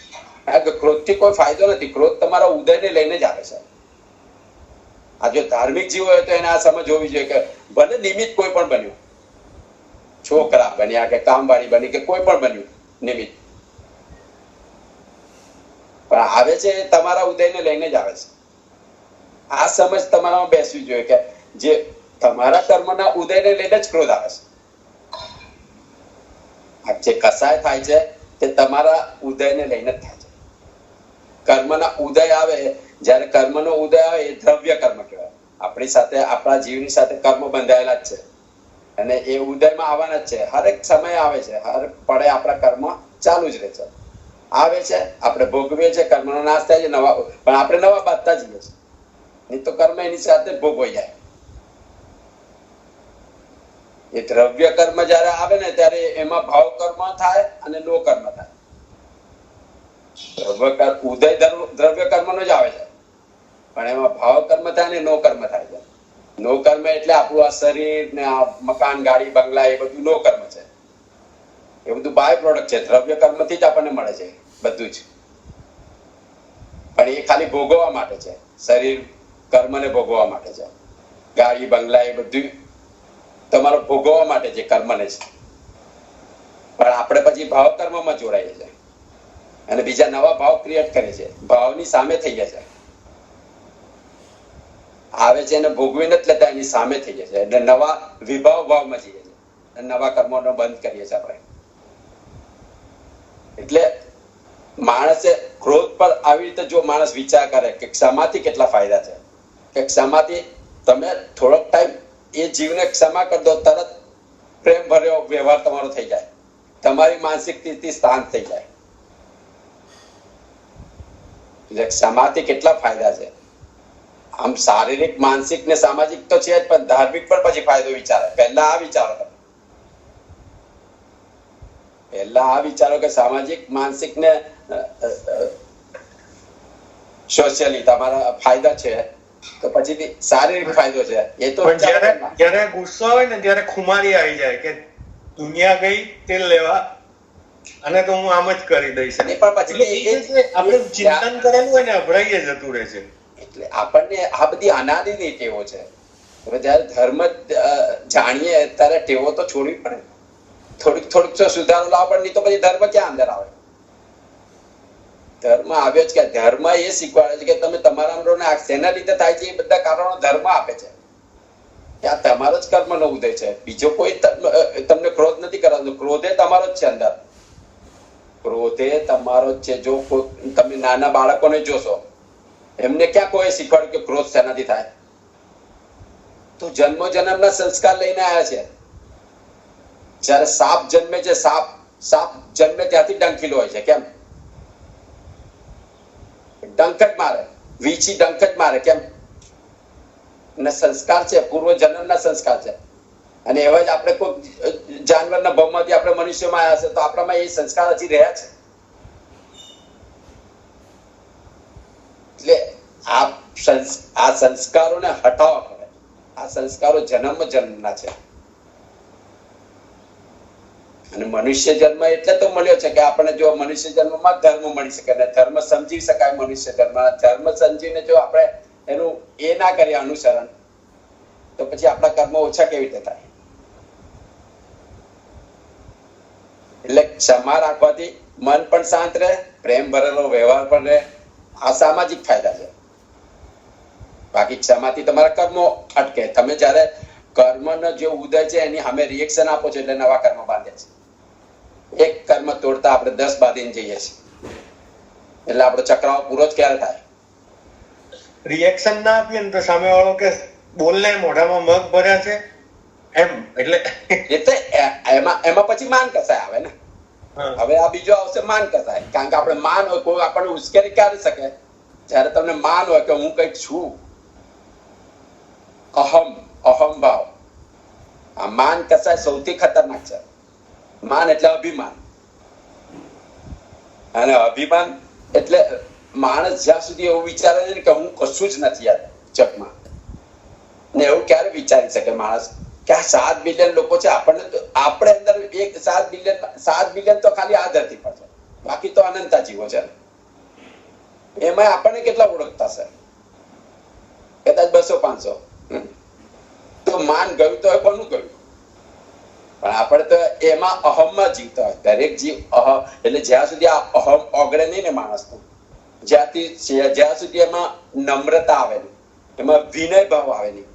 ક્રોધથી કોઈ ફાયદો નથી. ક્રોધ તમારા ઉદયને લઈને જ આવે છે. આ જો ધાર્મિક જીવ હોય તો એને આ સમજ હોવી જોઈએ કે ભલે નિમિત્ત કોઈ પણ બન્યું, છોકરા બન્યા કે કામવાળી બની કે કોઈ પણ બન્યું નિમિત્ત, પણ આવે છે એ તમારા ઉદયને લઈને જ આવે છે. આ સમજ તમારામાં બેસવી જોઈએ કે જે તમારા કર્મના ઉદયને લઈને જ ક્રોધ આવે છે. જે કસાય થાય છે તે તમારા ઉદયને લઈને જ થાય છે. કર્મના ઉદય આવે, જ્યારે કર્મનો ઉદય આવે એ દ્રવ્ય કર્મ કહેવાય. આપણી સાથે, આપણા જીવની સાથે કર્મ બંધાયેલા જ છે અને એ ઉદયમાં આવવાના જ છે. હરેક સમય આવે છે, હરેક પળે આપણા કર્મ ચાલુ જ રહે છે. આવે છે, આપણે ભોગવીએ છીએ, કર્મનો નાશ થાય છે, નવા, પણ આપણે નવા બાંધતા જઈએ છીએ. નહીં તો કર્મ એની સાથે ભોગવાઈ જાય. એ દ્રવ્ય કર્મ જયારે આવે ને ત્યારે એમાં ભાવ કર્મ થાય અને નો કર્મ થાય. ઉદય દ્રવ્ય કર્મનો જ આવે છે, પણ એમાં ભાવ કર્મ થાય ને નો કર્મ થાય છે. નો કર્મ એટલે આપણું આ શરીર ને આ મકાન, ગાડી, બંગલા એ બધું નો કર્મ છે. એ બધું બાય પ્રોડક્ટ છે. દ્રવ્ય કર્મથી જ આપણને મળે છે બધું જ, પણ એ ખાલી ભોગવવા માટે છે. શરીર કર્મને ભોગવવા માટે છે. ગાડી, બંગલા એ બધું તમારો ભોગવવા માટે છે, કર્મને છે. પણ આપણે પછી ભાવ કર્મમાં જોડાઈએ છીએ અને બીજા નવા ભાવ ક્રિએટ કરે છે. ભાવની સામે થઈ જાય છે. આવે છે એને ભોગવીને જ લેતા એની સામે થઈ જાય છે. એટલે નવા વિભાવ ભાવમાં જઈએ છે અને નવા કર્મોનો બંધ કરીએ છીએ આપણે. એટલે માણસે ક્રોધ પર આવી રીતે જો માણસ વિચાર કરે કે ક્ષમાથી કેટલા ફાયદા છે, કે ક્ષમાથી તમે થોડોક ટાઈમ એ જીવને ક્ષમા કરી દો, તરત પ્રેમ ભર્યો વ્યવહાર તમારો થઈ જાય, તમારી માનસિક સ્થિતિ શાંત થઈ જાય. એટલે ક્ષમાથી કેટલા ફાયદા છે? આમ શારીરિક, માનસિક ને સામાજિક તો છે જ, પણ ધાર્મિક પણ પછી ફાયદો વિચારે. પહેલા આ વિચારો તમે. પહેલા આ વિચારો કે સામાજિક, માનસિક ને સોશિયલી તમારા ફાયદા છે, તો પછી શારીરિક ફાયદો છે એ તો પણ જ્યારે ગુસ્સો હોય ને ત્યારે ખુમારી આવી જાય કે દુનિયા ગઈ તેલ લેવા અને તો હું આમ જ કરી દઈશ. પણ પછી આપણે ચિંતન કરેલું હોય ને અભરાઈએ જતું રહે છે. એટલે આપણને આ બધી અનાદિની ટેવો છે. હવે જયારે ધર્મ જાણીએ ત્યારે ટેવો તો છોડવી પડે. થોડુંક તો સુધારો લાવવો પડે, નહીં તો પછી ધર્મ ક્યાં અંદર આવે? ધર્મ આવ્યો જ કે ધર્મ એ શીખવાડે છે કે તમે તમારા શેના લીધે થાય છે એ બધા કારણો ધર્મ આપે છે. આ તમારો જ કર્મનો ઉદય છે. બીજો કોઈ તમને ક્રોધ નથી કરાવતો. ક્રોધે તમારો જ છે અંદર. ક્રોધે તમારો જ છે. જો તમે નાના બાળકોને જોશો, એમને ક્યાં કોઈ શીખવાડ્યું કે ક્રોધ શેનાથી થાય? તો જન્મો જન્મના સંસ્કાર લઈને આવ્યા છે. જયારે સાપ જન્મે છે, સાપ જન્મે ત્યાંથી ડંખીલો હોય છે. કેમ? ડંખ જ મારે, વીછી ડંખ જ મારે. કેમ? અને સંસ્કાર છે, પૂર્વ જન્મના સંસ્કાર છે. અને એવા જ આપણે કોઈ જાનવરના ભાવમાંથી આપણે મનુષ્યમાં આવ્યા છે, તો આપણામાં એ સંસ્કાર હજી રહ્યા છે. એટલે આ સંસ્કારોને હટાવવા પડે. આ સંસ્કારો જન્મના છે. અને મનુષ્ય જન્મ એટલે તો મળ્યો છે કે આપણે જો મનુષ્ય જન્મમાં ધર્મ મળી શકે, ને ધર્મ સમજી શકાય. મનુષ્ય જન્મ ધર્મ સમજીને જો આપણે એનું એ ના કરીએ અનુસરણ, તો પછી આપણા કર્મો ઓછા કેવી રીતે થાય? એટલે ક્ષમા રાખવાથી મન પણ શાંત રહે, પ્રેમ ભરેલો વ્યવહાર પણ રહે. આ સામાજિક ફાયદા છે. બાકી ક્ષમાથી તમારા કર્મો અટકે. તમે જયારે કર્મનો જે ઉદય છે એની સામે રિએક્શન આપો છો એટલે નવા કર્મ બાંધે છે. એક કર્મ તોડતા આપણે 10 બાંધીને જઈએ છીએ. એટલે આપણો ચક્રાવો પૂરો જ ક્યારે થાય? રિએક્શન ના આપીએ ને તો સામેવાળો કે બોલને મોઢામાં મગ ભર્યા છે એમ. એટલે એમાં પછી માન કસાય આવે ને. હવે આ બીજો આવશે માન કસાય. કારણ કે આપણે માન હોય, કોઈ આપણને ઉશ્કેરી કાઢી શકે. જયારે તમને માન હોય કે હું કઈક છું, અહમ ભાવ, આ માન કસાય સૌથી ખતરનાક છે. માન એટલે અભિમાન, અને અભિમાન એટલે માણસ જ્યાં સુધી એવું વિચારે છે કે હું કશું જ નથી આ જગમાં, ને એવું ક્યારે વિચારી શકે માણસ કે આ 7 બિલિયન લોકો છે, આપણે અંદર એક 7 બિલિયન તો ખાલી આ ધરતી પર છે, બાકી તો અનંતા જીવો છે. એમાં આપણને કેટલા ઓળખતા છે? કદાચ 200-500. તો માન ગયું તો કોનું ગયું? પણ આપણે તો એમાં અહમમાં જીવતા હોય. દરેક જીવ એટલે જ્યાં સુધી આ અહમ ઓગળે નહીં ને માણસનું, જ્યાં સુધી એમાં નમ્રતા આવે નહીં, એમાં વિનય ભાવ આવે નહીં.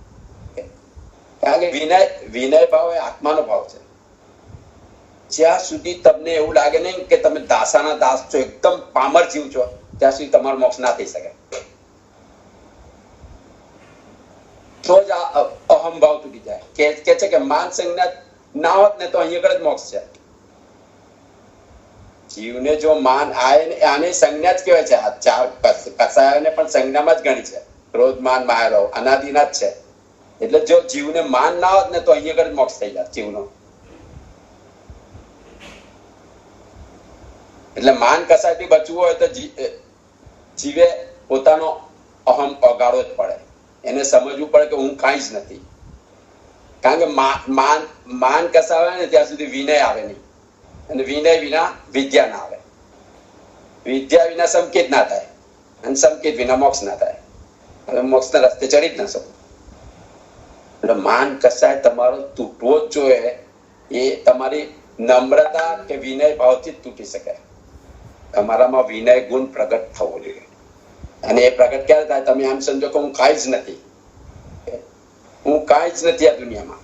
કારણ કે વિનય ભાવ એ આત્માનો ભાવ છે. જ્યાં સુધી તમને એવું લાગે નહીં કે તમે દાસાના દાસ છો, એકદમ પામર જીવ છો, ત્યાં સુધી તમારો મોક્ષ ના થઈ શકે. તો જ આ અહમ ભાવ તૂટી જાય. કે છે કે માન સંજ્ઞા ના હોત ને તો અહીંયા આગળ જ મોક્ષ છે. જીવને જો માન આને સંજ્ઞા જ કહેવાય છે. આ 4 કસાયોને પણ સંજ્ઞામાં જ ગણી છે. ક્રોધ, માન, માયા, અનાદિના જ છે. એટલે જો જીવને માન ના હોત ને તો અહીંયા આગળ જ મોક્ષ થઈ જાય જીવનો. એટલે માન કસાયથી બચવું હોય તો જીવે પોતાનો અહમ ઓગાળવો જ પડે. એને સમજવું પડે કે હું કાંઈ જ નથી. કારણ કે માન કસાવે ને ત્યાં સુધી વિનય આવે નહીં, અને વિનય વિના વિદ્યા ના આવે. વિદ્યા વિના સંકેત ના થાય, અને સંકેત વિના મોક્ષ ના થાય. હવે મોક્ષના રસ્તે ચડી જ ન શકો. એટલે માન કસાય તમારો તૂટવો જ જોઈએ. એ તમારી નમ્રતા કે વિનય ભાવથી જ તૂટી શકે. તમારામાં વિનય ગુણ પ્રગટ થવો જોઈએ. અને એ પ્રગટ ક્યારે થાય? તમે આમ સમજો કે હું કાંઈ જ નથી, હું કાંઈ જ નથી આ દુનિયામાં.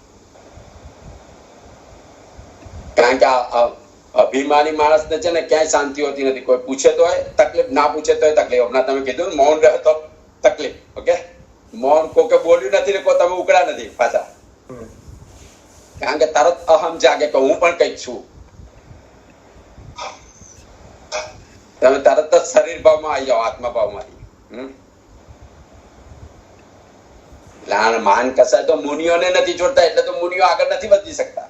કારણ કે આ અભિમાની માણસને છે ને ક્યાંય શાંતિ હોતી નથી. કોઈ પૂછે તો તકલીફ, ના પૂછે તો તકલીફ. હમણાં તમે કીધું ને મૌન રહે તો તકલીફ. ઓકે, મૌન કોકે બોલ્યું નથી ને કોઈ તમે ઉકળા નથી પાછા. કારણ કે તરત અહમ જાગે કે હું પણ કઈક છું. તમે તરત જ તરત શરીર ભાવમાં આવી જાઓ, આત્મા ભાવમાંથી. માન કસાય તો મુનિઓને નથી છોડતા, એટલે તો મુનિઓ આગળ નથી વધી શકતા.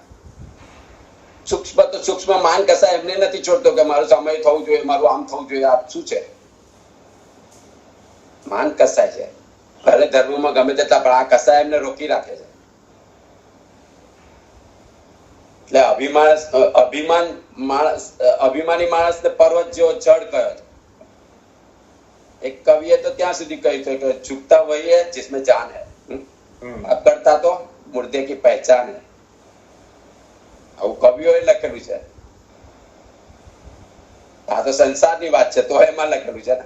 સૂક્ષ્મ તો સૂક્ષ્મ માન કસાય એમને નથી છોડતો કે મારું સમય થવું જોઈએ, મારું આમ થવું જોઈએ. આ શું છે? માન કસાય છે. ભલે ધર્મમાં ગમે તેટલા, પણ આ કસાય એમને રોકી રાખે છે. એટલે અભિમાની માણસને પર્વત જેવો જડ કહ્યો છે. એક કવિએ તો ત્યાં સુધી કહ્યું છે કે ઝુકતા વહી હૈ जिसमें जान है, અકડતા તો મુર્દે કી પહેચાન હૈ. આવું કવિઓએ લખેલું છે. આ તો સંસારની વાત છે, તો એમાં લખેલું છે ને.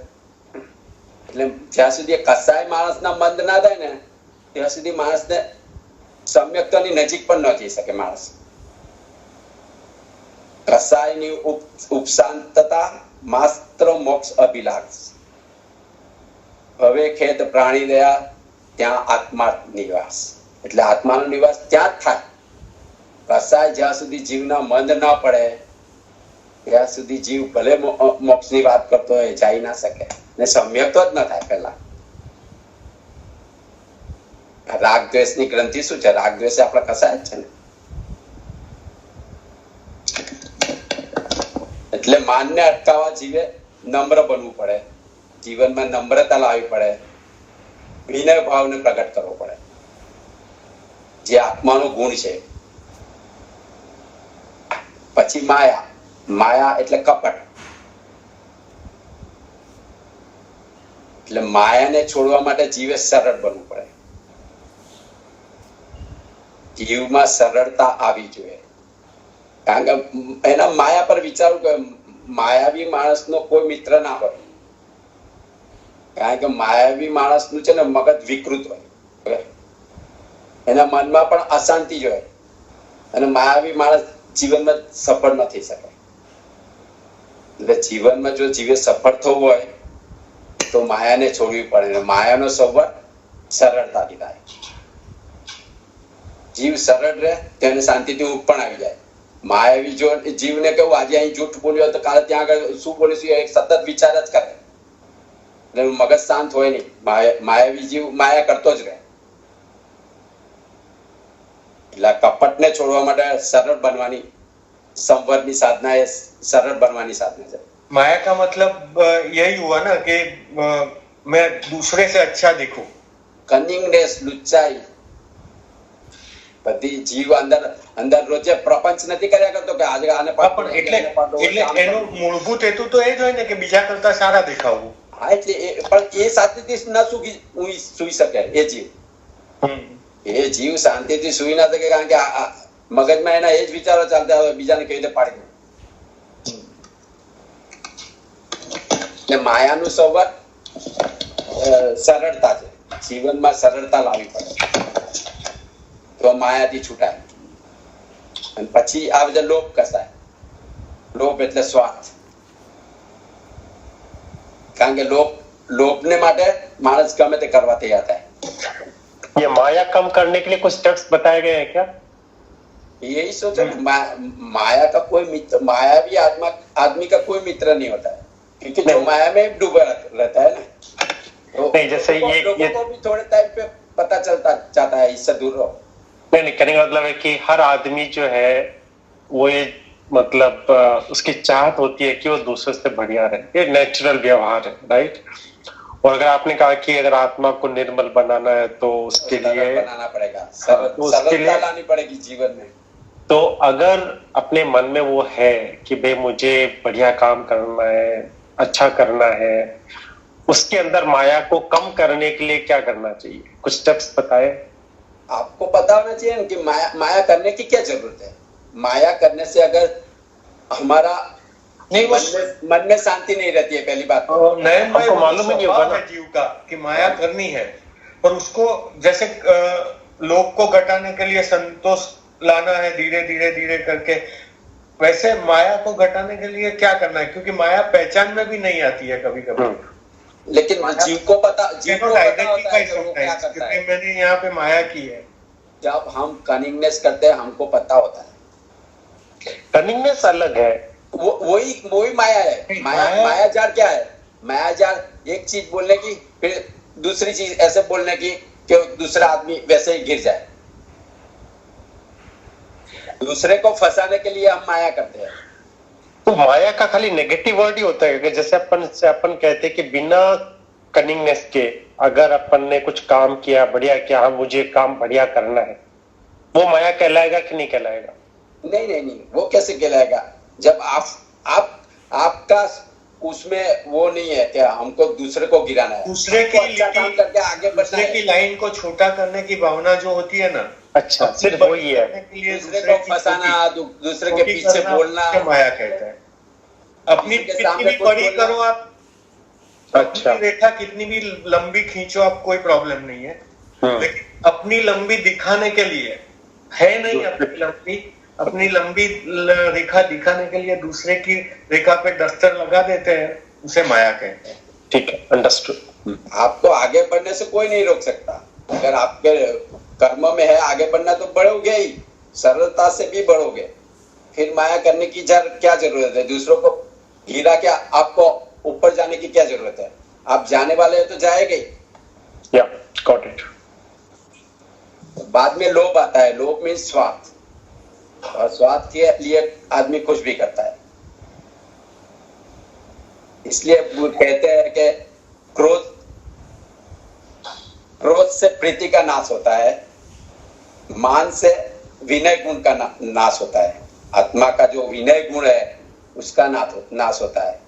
એટલે જ્યાં સુધી કસાય માણસના મંદ ના થાય ને, ત્યાં સુધી માણસને સમ્યક્તાની નજીક પણ ન જઈ શકે માણસ. કસાયની ઉપશાંતતા માત્ર મોક્ષ અભિલાષ. હવે ખેદ પ્રાણી દયા ત્યાં આત્મા નિવાસ. એટલે આત્માનો નિવાસ ત્યાં જ થાય. કસાય જ્યાં સુધી જીવના મંદ ના પડે ત્યાં સુધી જીવ ભલે મોક્ષની વાત કરતો હોય, જઈ ના શકે ને સમ્યક તો જ ન થાય. પેલા રાગ દ્વેષની ગ્રંથિ શું છે? રાગ દ્વેષ આપણા કસાય જ છે ને. એટલે માનને અટકાવવા જીવે નમ્ર બનવું પડે, જીવનમાં નમ્રતા લાવવી પડે, વિનય ભાવને પ્રગટ કરવો પડે, જે આત્માનો ગુણ છે. પછી માયા. માયા એટલે કપટ. એટલે માયાને છોડવા માટે જીવે સરળ બનવું પડે. જીવમાં સરળતા આવી જોઈએ. કારણ કે એના માયા પર વિચારું કે માયાવી માણસનો કોઈ મિત્ર ના હોય. કારણ કે માયાવી માણસનું છે ને મગજ વિકૃત હોય, એના મનમાં પણ અશાંતિ જ હોય, અને માયાવી માણસ જીવનમાં સફળ ન થઈ શકે. એટલે જીવનમાં જો જીવે સફળ થવું હોય તો માયાને છોડવી પડે. માયાનો સંવર સરળતાથી થાય. જીવ સરળ રહે તેને શાંતિથી ઊંઘ પણ આવી જાય. માયાવી જો જીવને કેવું આજે અહીં જૂઠ બોલ્યો તો કાલે ત્યાં આગળ શું બોલીશું એ સતત વિચાર જ કરે, એટલે મગજ શાંત હોય નહીં. માયાવી જીવ માયા કરતો જ રહે. એટલે કપટને છોડવા માટે સરળ બનવાની સંવરની સાધના એ सरल बनवानी साधना है. माया का मतलब यही हुआ ना कि मैं दूसरे से अच्छा दिखूं. कनिंगनेस, લુચ્ચાઈ, બધી જીવ અંદર રોજે પ્રપંચ નથી કર્યા કરતો કે આજે આને પણ એટલે એનો મૂળભૂત હેતુ તો એ જ હોય ને કે બીજા કરતા સારા દેખાવું. હા, એટલે પણ એ શાંતિથી ન સુઈ શકે એ જીવ. એ જીવ શાંતિથી સુઈ ના શકે કારણ કે મગજમાં એના એ જ વિચારો ચાલતા હોય, બીજાને કઈ રીતે પાડી દે. માયાનું સંવર સરળતા છે. જીવનમાં સરળતા લાવવી પડે તો માયાથી છૂટાય. અને પછી આ બધા લોભ કસાય. લોભ એટલે સ્વાર્થ. કારણ કે लोभने માટે मानस गमे ते करवा तैयार है. ये माया कम करने के लिए कुछ स्टेप्स बताए गए हैं क्या? यही सोचो, माया का कोई मित्र, मायावी आदमी का कोई मित्र नहीं होता है, क्योंकि जो माया में डूबा रहता है ना, तो नहीं जैसे ये को भी थोड़े टाइम पे पता चलता जाता है, इससे दूर रहो. नहीं कहने का मतलब है कि हर आदमी जो है वो ये मतलब उसकी चाहत होती है कि वो दूसरे से बढ़िया रहे. ये नेचुरल व्यवहार है, राइट? और अगर आपने कहा कि अगर आत्मा को निर्मल बनाना है तो उसके लिए बनाना पड़ेगा, सरलता लानी पड़ेगी जीवन में. तो अगर अपने मन में वो है कि भाई मुझे बढ़िया काम करना है, अच्छा करना है, उसके अंदर माया को कम करने के लिए क्या करना चाहिए? कुछ स्टेप्स बताए. आपको पता होना चाहिए कि माया करने की क्या जरूरत है. माया करने से अगर हमारा मन में शांति नहीं रहती है, पहली बात. आपको मालूम ही नहीं होगा ना जीव का कि माया करनी है, पर उसको जैसे लोभ को घटाने के लिए संतोष लाना है धीरे धीरे धीरे करके, वैसे माया को घटाने के लिए क्या करना है? क्योंकि माया पहचान में भी नहीं आती है कभी कभी. लेकिन जीव को पता, जीव को पता होता है कि वो क्या करता है. मैंने यहाँ पे माया की है. जब हम कनिंगनेस करते हैं हमको पता होता है. कनिंगनेस अलग है, वही माया है. माया जाल क्या है? माया जाल एक चीज बोलने की, फिर दूसरी चीज ऐसे बोलने की कि दूसरा आदमी वैसे ही गिर जाए। दूसरे को फंसाने के लिए हम माया करते हैं। तो माया का खाली नेगेटिव वर्ड ही होता है कि जैसे अपन कहते हैं कि बिना कनिंगनेस के अगर अपन ने कुछ काम किया, बढ़िया किया, हाँ मुझे काम बढ़िया करना है, वो माया कहलाएगा कि नहीं कहलाएगा? नहीं, वो कैसे कहलाएगा जब आपका उसमें वो नहीं है कि हमको दूसरे को गिराना है, दूसरे की अच्छा काम करके आगे बढ़ना दूसरे की है। लाइन को छोटा करने की भावना जो होती है ना, अच्छा, सिर्फ वही है। दूसरे को फंसाना, दूसरे के पीछे बोलना, माया कहते हैं। अपनी किसी के कितनी सामने भी कुछ बड़ी बोलना। करो आप, अच्छा। अपनी रेखा कितनी भी लंबी खींचो आप, कोई प्रॉब्लम नहीं है, लेकिन अपनी लंबी दिखाने के लिए है नहीं, अपनी लंबी रेखा दिखाने के लिए दूसरे की रेखा पे दस्तर लगा देते हैं, उसे माया कहते हैं। ठीक है, अंडरस्टूड। आपको आगे बढ़ने से कोई नहीं रोक सकता। अगर आपके कर्म में है आगे बढ़ना तो बढ़ोगे ही, सरलता से भी बढ़ोगे। फिर माया करने की क्या जरूरत है? दूसरों को गिरा के आपको ऊपर जाने की क्या जरूरत है? आप जाने वाले हो तो जाएंगे ही। या गॉट इट। बाद में लोभ आता है। लोभ मीन्स स्वार्थ, और स्वार्थ के लिए आदमी कुछ भी करता है। इसलिए वो कहते हैं कि क्रोध से प्रीति का नाश होता है, मान से विनय गुण का नाश होता है। आत्मा का जो विनय गुण है उसका नाश होता है।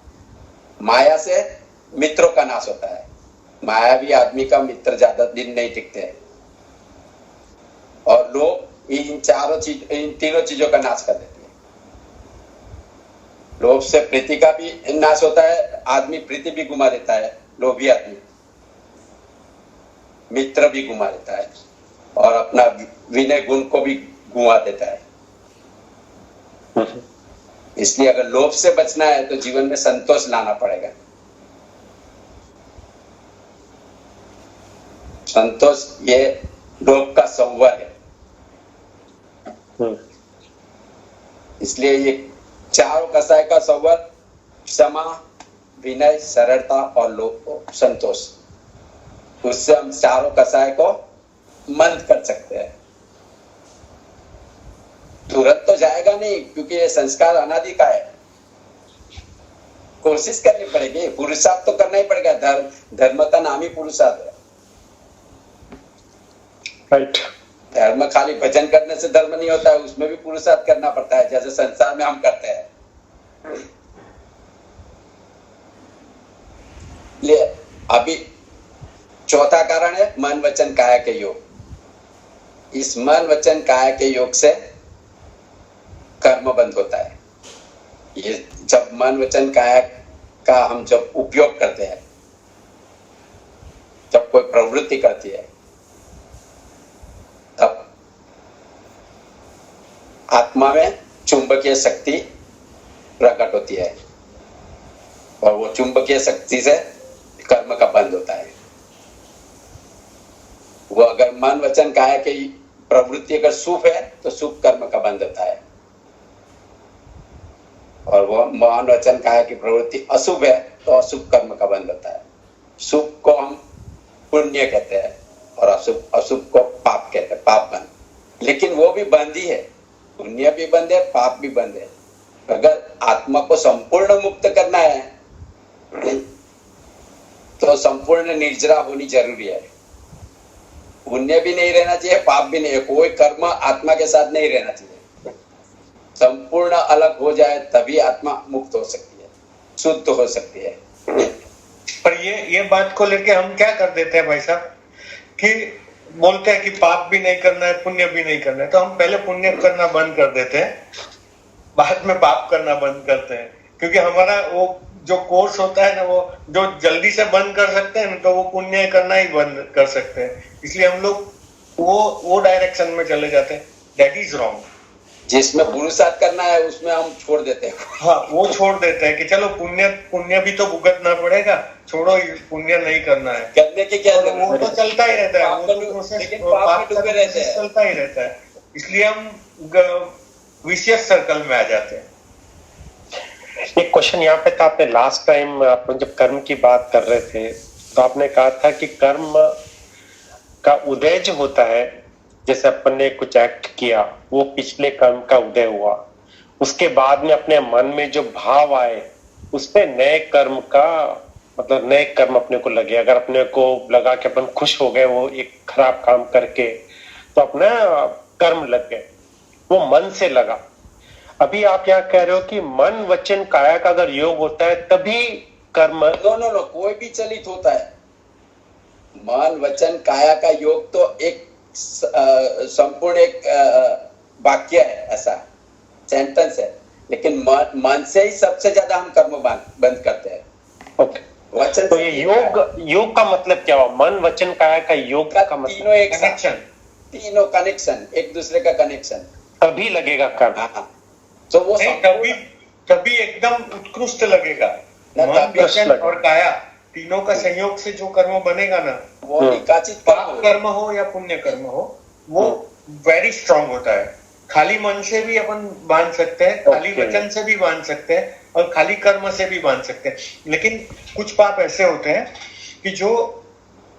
माया से मित्रों का नाश होता है। मायावी आदमी का मित्र ज्यादा दिन नहीं टिकते हैं। और लोभ इन तीनों चीजों का नाश कर देती है। लोभ से प्रीति का भी नाश होता है, आदमी प्रीति भी गुमा देता है, लोभी आदमी मित्र भी गुमा देता है, और अपना विनय गुण को भी गुमा देता है। इसलिए अगर लोभ से बचना है तो जीवन में संतोष लाना पड़ेगा। संतोष ये लोभ का संवर है। इसलिए ये चारों कसाय का संवर, क्षमा, विनय, सरलता और लोभ, संतोष, उससे हम चारों कसाय को मंद कर सकते हैं। तुरंत तो जाएगा नहीं, क्योंकि ये संस्कार अनादि का है। कोशिश करनी पड़ेगी, पुरुषार्थ तो करना ही पड़ेगा। धर्म का नाम ही पुरुषार्थ है। राइट। धर्म खाली भजन करने से धर्म नहीं होता है, उसमें भी पुरुषार्थ करना पड़ता है, जैसे संसार में हम करते हैं। अभी चौथा कारण है मन वचन काया के योग। इस मन वचन काया के योग से कर्म बंद होता है। ये जब मन वचन काया का हम जब उपयोग करते हैं, जब कोई प्रवृत्ति करती है, तब आत्मा में चुंबकीय शक्ति प्रकट होती है, और वो चुंबकीय शक्ति से कर्म का बंद होता है। वो अगर मन वचन काया की प्रवृत्ति अगर शुभ है तो शुभ कर्म का बंद होता है, और वो मन वचन काया की प्रवृत्ति अशुभ है तो अशुभ कर्म का बंद होता है। शुभ को हम पुण्य कहते हैं और अशुभ को पाप कहते हैं, पाप बंद। लेकिन वो भी बंद ही है, पुण्य भी बंद है, पाप भी बंद है। अगर आत्मा को संपूर्ण मुक्त करना है तो संपूर्ण निर्जरा होनी जरूरी है। पुण्य भी नहीं रहना चाहिए, पाप भी नहीं, कोई कर्म आत्मा के साथ नहीं रहना चाहिए। संपूर्ण अलग हो जाए तभी आत्मा मुक्त हो सकती है, शुद्ध हो सकती है। पर ये बात को लेके हम क्या कर देते हैं भाई साहब, कि बोलते हैं कि पाप भी नहीं करना है, पुण्य भी नहीं करना है, तो हम पहले पुण्य करना बंद कर देते हैं, बाद में पाप करना बंद करते हैं। क्योंकि हमारा वो जो कोर्स होता है ना, वो जो जल्दी से बंद कर सकते हैं तो वो पुण्य करना ही बंद कर सकते हैं। इसलिए हम लोग वो डायरेक्शन में चले जाते हैं। That is wrong. जिसमें पुरुषार्थ करना है उसमें हम छोड़ देते हैं। हाँ, वो छोड़ देते हैं कि चलो पुण्य भी तो भुगतना पड़ेगा, छोड़ो, पुण्य नहीं करना है, करने की क्या जरूरत है? वो तो चलता ही रहता है, वो तो लेकिन पाप में डूबे रहते हैं, चलता ही रहता है। इसलिए हम विशियस सर्कल में आ जाते हैं। एक क्वेश्चन यहाँ पे था, आपने लास्ट टाइम आप जब कर्म की बात कर रहे थे तो आपने कहा था कि कर्म का उदय जो होता है, जैसे अपन ने कुछ एक्ट किया वो पिछले कर्म का उदय हुआ, उसके बाद में अपने मन में जो भाव आए उसपे नए कर्म का मतलब नए कर्म अपने को लगे। अगर अपने को लगा कि अपन खुश हो गए वो एक खराब काम करके, तो अपना कर्म लग गए, वो मन से लगा। अभी आप यहाँ कह रहे हो कि मन वचन काया का अगर योग होता है तभी कर्म। नो, कोई भी चलित होता है। मन वचन काया का योग तो एक संपूर्ण एक वाक्य है, ऐसा सेंटेंस है, लेकिन मन से ही सबसे ज्यादा हम कर्म बंद करते हैं। ओके, वचन तो ये योग का मतलब क्या हुआ? मन वचन काया का योग का मतलब तीनों एक कनेक्शन, तीनों कनेक्शन, एक दूसरे का कनेक्शन, तभी लगेगा कर्म। हाँ, तो वो तभी एकदम उत्कृष्ट लगेगा। मन वचन और काया तीनों का संयोग से जो कर्म बनेगा ना, वो निकाचित पाप कर्म हो या पुण्य कर्म हो, वो वेरी स्ट्रांग होता है। खाली मन से भी अपन बांध सकते हैं, खाली वचन से भी बांध सकते हैं, और खाली कर्म से भी बांध सकते हैं। लेकिन कुछ पाप ऐसे होते हैं कि जो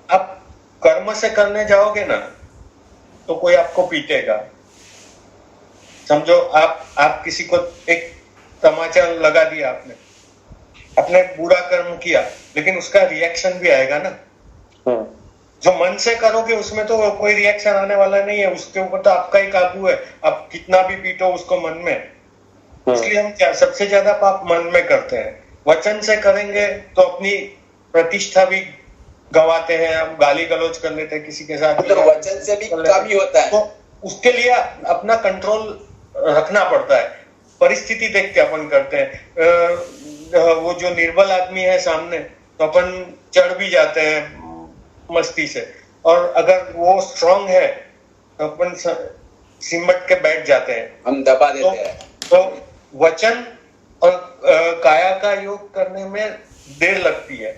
आप कर्म से करने जाओगे ना तो कोई आपको पीटेगा। समझो आप किसी को एक तमाचा लगा दिया, आपने बुरा कर्म किया, लेकिन उसका रिएक्शन भी आएगा ना। जो मन से करोगे उसमें तो कोई रिएक्शन आने वाला नहीं है, उसके ऊपर तो आपका ही काबू है, आप कितना भी पीटो उसको मन में। इसलिए हम क्या सबसे ज्यादा पाप मन में करते हैं। वचन से करेंगे तो अपनी प्रतिष्ठा भी गंवाते हैं, हम गाली गलौज कर लेते हैं किसी के साथ, तो वचन से भी कम ही होता है। तो उसके लिए अपना कंट्रोल रखना पड़ता है। परिस्थिति देख के अपन करते हैं। वो जो निर्बल आदमी है सामने, तो अपन चढ़ भी जाते हैं मस्ती से, और अगर वो स्ट्रांग है तो अपन सिमट के बैठ जाते हैं, हम दबा देते हैं। तो वचन और काया का योग करने में देर लगती है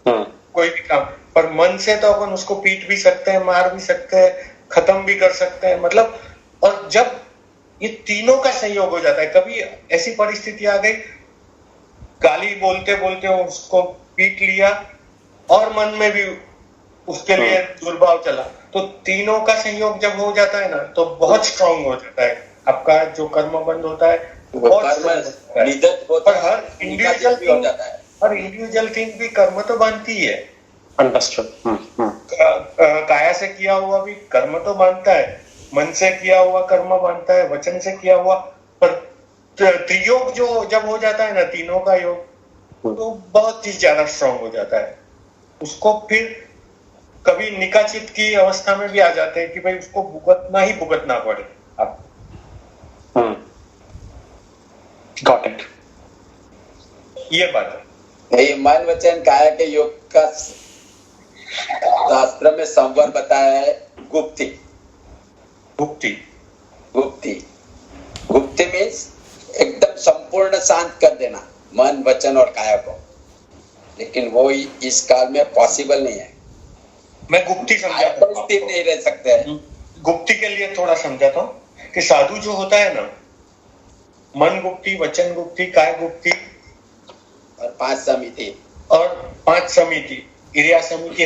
कोई भी काम, पर मन से तो अपन उसको पीट भी सकते हैं, मार भी सकते हैं, खत्म भी कर सकते हैं। मतलब, और जब ये तीनों का संयोग हो जाता है, कभी ऐसी परिस्थिति आ गई गाली बोलते बोलते उसको पीट लिया और मन में भी उसके लिए दुर्भाव चला, तो तीनों का संयोग जब हो जाता है ना तो बहुत स्ट्रांग हो जाता है। आपका जो कर्म बंद होता है बहुत और हर इंडिविजुअल थिंग भी कर्म तो बांधती ही है। अंडरस्टूड। काया से किया हुआ भी कर्म तो बांधता है, मन से किया हुआ कर्म बांधता है, वचन से किया हुआ। पर त्रियोग जो जब हो जाता है ना, तीनों का योग, तो बहुत ही ज्यादा स्ट्रांग हो जाता है। उसको फिर कभी निकाचित की अवस्था में भी आ जाते हैं कि भाई उसको भुगतना पड़े। अब गॉट इट, ये बात है। ये मन वचन काया के योग का शास्त्र में संवर बताया है गुप्ति। गुप्ति मीन्स एकदम संपूर्ण शांत कर देना मन वचन और काया को, लेकिन वो इस काल में पॉसिबल नहीं है। मैं गुप्ति समझाता हूँ, स्थिर नहीं रह सकते हैं। गुप्ति के लिए थोड़ा समझाता हूँ कि साधु जो होता है ना, मन गुप्ति, वचन गुप्ति, काय गुप्ति और पांच समिति, क्रिया समिति,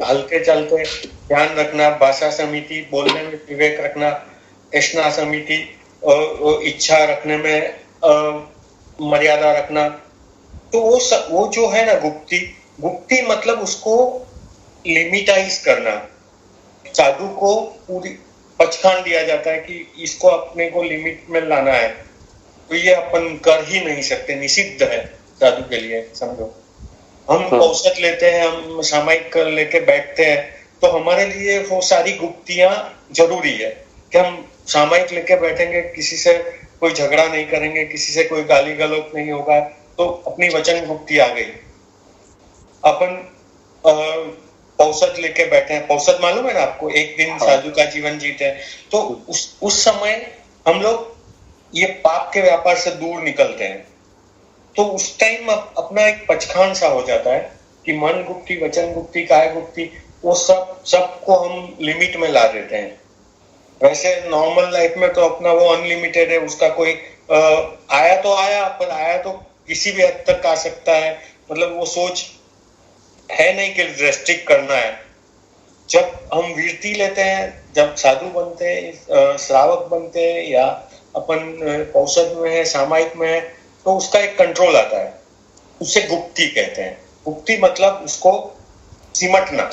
हल्के चलते ध्यान रखना, भाषा समिति, बोलने में विवेक रखना, तृष्णा समिति, इच्छा रखने में मर्यादा रखना। तो वो जो है ना गुप्ति मतलब उसको लिमिटाइज करना। साधु को पूरी पचखान दिया जाता है कि इसको अपने को लिमिट में लाना है, तो ये अपन कर ही नहीं सकते, निषिद्ध है साधु के लिए। समझो, हम औसत लेते हैं, हम सामायिक लेके बैठते हैं, तो हमारे लिए वो सारी गुप्तियां जरूरी है कि हम सामायिक लेके बैठेंगे, किसी से कोई झगड़ा नहीं करेंगे, किसी से कोई गाली गलौज नहीं होगा, तो अपनी वचन गुप्ति आ गई। अपन औसत लेके बैठे हैं, औसत मालूम है ना आपको, एक दिन साधु का जीवन जीते हैं, तो उस समय हम लोग ये पाप के व्यापार से दूर निकलते हैं। तो उस टाइम अपना एक पचखान सा हो जाता है कि मन गुप्ति, वचन गुप्ति, काय गुप्ति, वो सबको हम लिमिट में ला देते हैं। वैसे नॉर्मल लाइफ में तो अपना वो अनलिमिटेड है, उसका कोई आया तो आया, पर आया तो किसी भी हद तक आ सकता है। मतलब वो सोच है नहीं कि रेस्ट्रिक्ट करना है। जब हम वीरती लेते हैं, जब साधु बनते हैं, श्रावक बनते हैं, या अपन औषध में है, सामायिक में है, तो उसका एक कंट्रोल आता है, उसे गुप्ति कहते हैं। गुप्ति मतलब उसको सिमटना,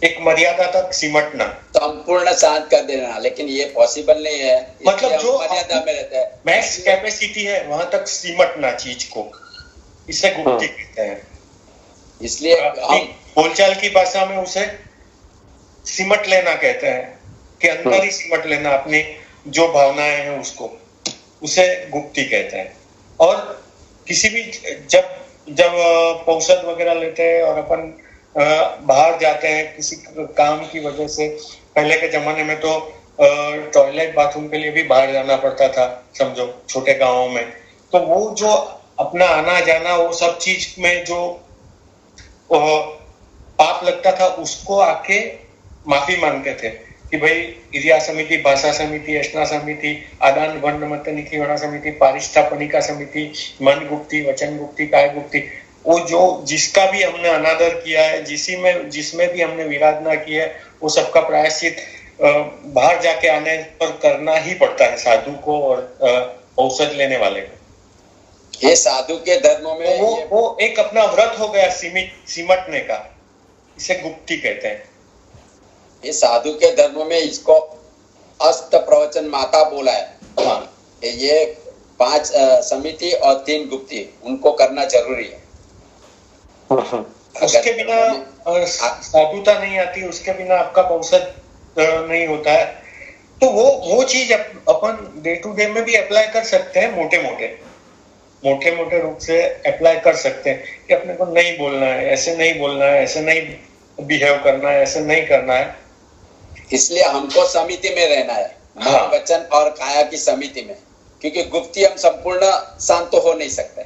एक मर्यादा तक सिमटना, संपूर्ण शांत कर देना, लेकिन ये पॉसिबल नहीं है। मतलब जो मर्यादा में रहता है, मैक्स कैपेसिटी है वहां तक सिमटना चीज को, इसे गुप्ति कहते हैं। इसलिए हम बोलचाल की भाषा में उसे सिमट लेना कहते हैं, कि अंदर ही सिमट लेना अपनी जो भावनाएं हैं उसको, उसे गुप्ति कहते हैं। और किसी भी जब औषध वगैरह लेते हैं और अपन बाहर जाते हैं किसी काम की वजह से, पहले के जमाने में तो टॉयलेट बाथरूम के लिए भी बाहर जाना पड़ता था, समझो छोटे गांवों में, तो वो जो अपना आना जाना, वो सब चीज में जो पाप लगता था, उसको आके माफी मांगते थे कि भाई क्रिया समिति, भाषा समिति, अष्टा समिति, आदान वर्ण मत निखिवना समिति, पारिष्ठापनिका समिति, मन गुप्ति, वचन गुप्ति, काय गुप्ति, वो जो जिसका भी हमने अनादर किया है, जिसमें भी हमने विराधना की है, वो सबका प्रायश्चित बाहर जाके आने पर करना ही पड़ता है साधु को और औषध लेने वाले को। ये साधु के धर्मों में वो एक अपना व्रत हो गया सिमटने का, इसे गुप्ति कहते हैं। ये साधु के धर्म में इसको अष्ट प्रवचन माता बोला है। हाँ। ये 5 समिति और 3 गुप्ति, उनको करना जरूरी है। उसके बिना साधुता नहीं आती, उसके बिना आपका औषध नहीं होता है। तो वो चीज अपन डे टू डे में भी अप्लाई कर सकते हैं, मोटे मोटे रूप से अप्लाई कर सकते हैं कि अपने को नहीं बोलना है, ऐसे नहीं बोलना है, ऐसे नहीं बिहेव करना है, ऐसे नहीं करना है। इसलिए हमको समिति में रहना है, हाँ। मन वचन और काया की समिति में, क्योंकि गुप्ति हम संपूर्ण शांत हो नहीं सकते।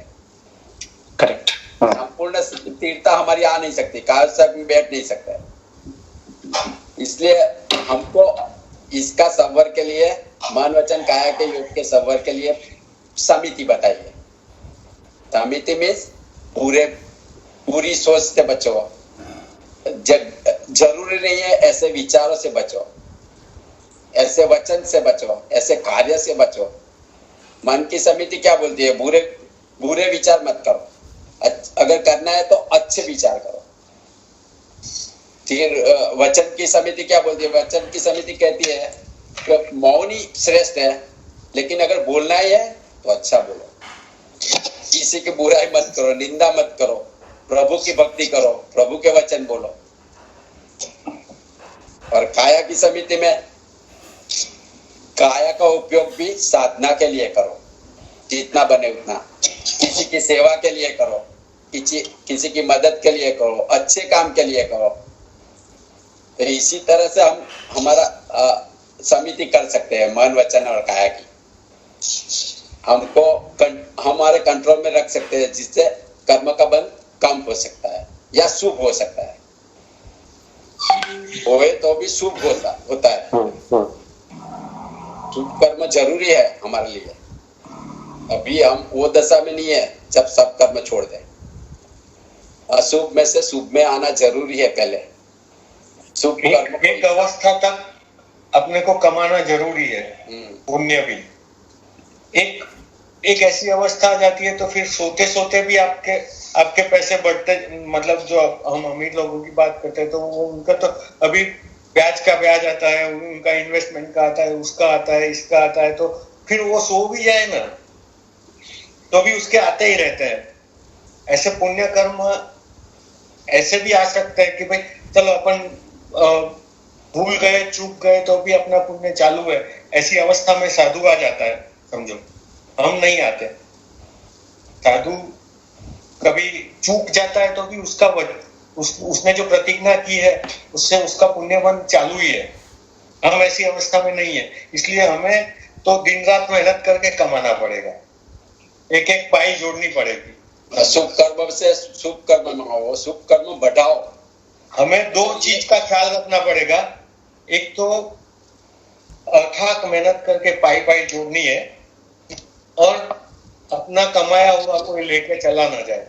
करेक्ट। संपूर्ण स्थिरता हमारी आ नहीं सकती, काया सब में बैठ नहीं सकते। इसलिए हमको इसका संवर के लिए, मन वचन काया के योग के संवर के लिए समिति बताइए। समिति में पूरी सोच से बचो, जरूरी नहीं है ऐसे विचारों से बचो, ऐसे वचन से बचो, ऐसे कार्य से बचो। मन की समिति क्या बोलती है? बुरे विचार मत करो, अगर करना है तो अच्छे विचार करो। फिर वचन की समिति क्या बोलती है? वचन की समिति कहती है कि मौन ही श्रेष्ठ है, लेकिन अगर बोलना ही है तो अच्छा बोलो, किसी की बुराई मत करो, निंदा मत करो, प्रभु की भक्ति करो, प्रभु के वचन बोलो। और काया की समिति में काया का उपयोग भी साधना के लिए करो, जितना बने उतना, किसी की सेवा के लिए करो, किसी की मदद के लिए करो, अच्छे काम के लिए करो। तो इसी तरह से हम हमारा समिति कर सकते हैं मन वचन और काया की, हमको हमारे कंट्रोल में रख सकते हैं, जिससे कर्म का बंध कम हो सकता है या शुभ हो सकता है। होए तो भी शुभ होता है। शुभ कर्म जरूरी है हमारे लिए। अभी हम वो दशा में नहीं है जब सब कर्म छोड़ दें। अशुभ में से शुभ में आना जरूरी है। पहले शुभ कर्म एक अवस्था तक अपने को कमाना जरूरी है, पुण्य भी। एक ऐसी अवस्था आ जाती है तो फिर सोते सोते भी आपके पैसे बढ़ते, मतलब जो हम अमीर लोगों की बात करते हैं तो वो उनका तो अभी ब्याज का ब्याज आता है, उनका इन्वेस्टमेंट का आता है, उसका आता है, इसका आता है, तो फिर वो सो भी जाए ना तो भी उसके आते ही रहते हैं। ऐसे पुण्य कर्म ऐसे भी आ सकते हैं कि भाई चलो अपन भूल गए, चूक गए, तो भी अपना पुण्य चालू है। ऐसी अवस्था में साधु आ जाता है, समझो। हम नहीं आते। साधु कभी चूक जाता है तो भी उसने जो प्रतिज्ञा की है उससे उसका पुण्यबंध चालू ही है। हम ऐसी अवस्था में नहीं है, इसलिए हमें तो दिन रात मेहनत करके कमाना पड़ेगा, एक एक पाई जोड़नी पड़ेगी। शुभ कर्म से शुभ कर्म मंगाओ, शुभ कर्म बढ़ाओ। हमें 2 चीज का ख्याल रखना पड़ेगा। एक तो अथाक मेहनत करके पाई जोड़नी है, और अपना कमाया हुआ कोई लेके चला ना जाए।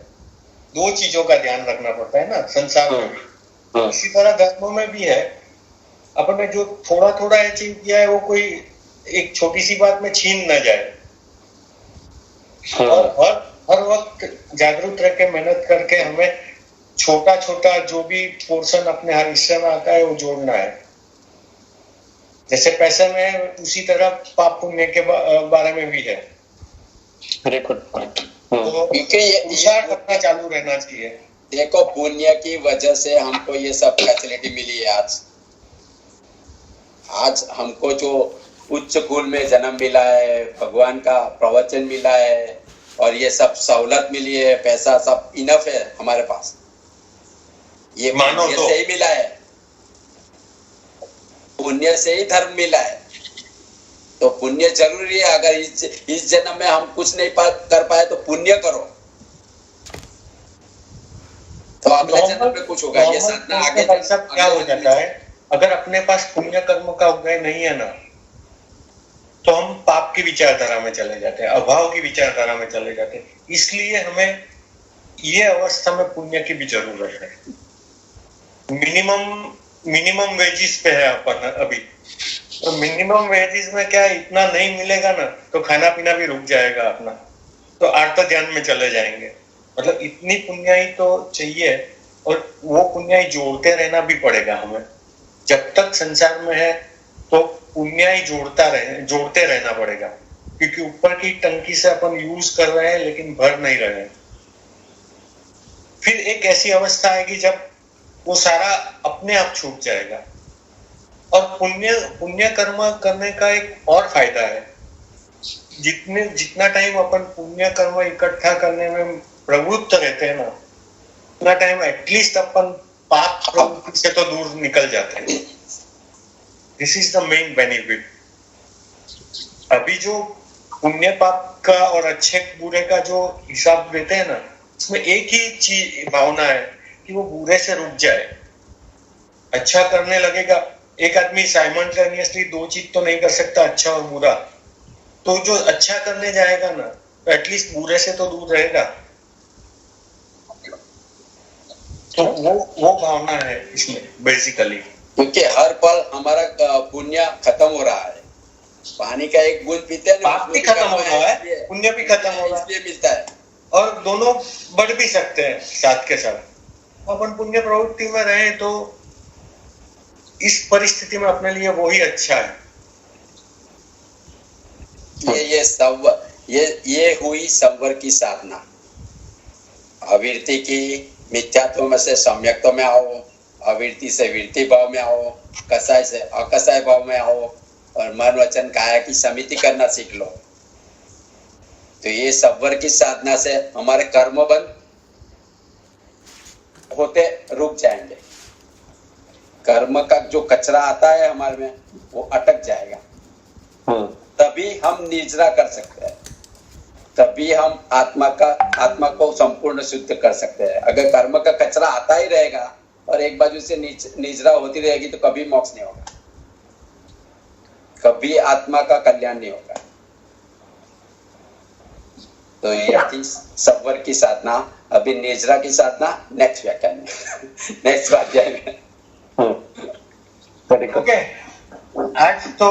दो चीजों का ध्यान रखना पड़ता है ना संसार में भी। इसी तरह धर्मों में भी है, अपन ने जो थोड़ा थोड़ा अचीव किया है वो कोई एक छोटी सी बात में छीन ना जाए। और हर वक्त जागरूक रह के मेहनत करके हमें छोटा छोटा जो भी पोर्शन अपने हर हिस्से में आता है वो जोड़ना है। जैसे पैसे में उसी तरह पाप पुण्य के बारे में भी है। Very good point. तो क्योंकि ये विचार करना चालू रहना चाहिए। देखो, पुण्य की वजह से हमको ये सब फैसिलिटी मिली है। आज हमको जो उच्च कुल में जन्म मिला है, भगवान का प्रवचन मिला है और ये सब सहूलत मिली है, पैसा सब इनफ है हमारे पास, ये मानो पुण्य तो। से ही मिला है। पुण्य से ही धर्म मिला है, तो पुण्य जरूरी है। अगर इस जन्म में हम कुछ नहीं कर पाए तो पुण्य करो, तो अगले जन्म में कुछ होगा। ये साधना आगे सब क्या हो जाता है, अगर अपने पास पुण्य कर्म का उदय नहीं है ना, तो हम पाप की विचारधारा में चले जाते हैं, अभाव की विचारधारा में चले जाते हैं। इसलिए हमें ये अवस्था में पुण्य की भी जरूरत है। मिनिमम वेजिस पे है अपन अभी, तो मिनिमम वेजिस में क्या इतना नहीं मिलेगा ना, तो खाना पीना भी रुक जाएगा अपना, तो आर्त ध्यान में चले जाएंगे। मतलब इतनी पुण्याई तो चाहिए, और वो पुण्याई जोड़ते रहना भी पड़ेगा हमें। जब तक संसार में है तो पुण्याई जोड़ते रहना पड़ेगा, क्योंकि ऊपर की टंकी से अपन यूज कर रहे हैं लेकिन भर नहीं रहे हैं। फिर एक ऐसी अवस्था आएगी जब वो सारा अपने आप छूट जाएगा। और पुण्य कर्म करने का एक और फायदा है, जितना टाइम अपन पुण्य कर्म इकट्ठा करने में प्रवृत्त रहते हैं ना, उतना टाइम एटलीस्ट अपन पाप प्रवृत्ति से तो दूर निकल जाते हैं। This is the main benefit. अभी जो पुण्य पाप का और अच्छे बुरे का जो हिसाब देते हैं ना, उसमें एक ही चीज भावना है कि वो बुरे से रुक जाए, अच्छा करने लगेगा। एक आदमी साइमल्टेनियसली दो चीज तो नहीं कर सकता, अच्छा और बुरा। तो जो अच्छा करने जाएगा ना, तो एटलीस्ट बुरे से तो दूर रहेगा। तो वो भावना है इसमें बेसिकली। क्योंकि हर पल हमारा पुण्य खत्म हो रहा है। पानी का एक बूंद पीते हैं, पाप भी खत्म हो रहा है, पुण्य भी खत्म हो रहा है, इसलिए मिलता है। और दोनों बढ़ भी सकते हैं साथ के साथ। अपन पुण्य प्रवृत्ति में रहे तो इस परिस्थिति में अपने लिए वो ही अच्छा है। ये हुई संवर की साधना। अविरति की मिथ्यात्व में से सम्यक्त्व में आओ, अविरति से विरति भाव में आओ, कसाय से अकसाय भाव में आओ, और मन वचन काया की समिति करना सीख लो। तो ये संवर की साधना से हमारे कर्म बंद होते रुक जाएंगे। कर्म का जो कचरा आता है हमारे में, वो अटक जाएगा। तभी हम निजरा कर सकते हैं, तभी हम आत्मा को संपूर्ण शुद्ध कर सकते हैं। अगर कर्म का कचरा आता ही रहेगा और एक बाजू से निजरा होती रहेगी, तो कभी मोक्ष नहीं होगा, कभी आत्मा का कल्याण नहीं होगा। तो ये थी संवर की साधना। अभी निजरा की साधना नेक्स्ट व्याख्यान में, नेक्स्ट अध्याय में। ओके, आज तो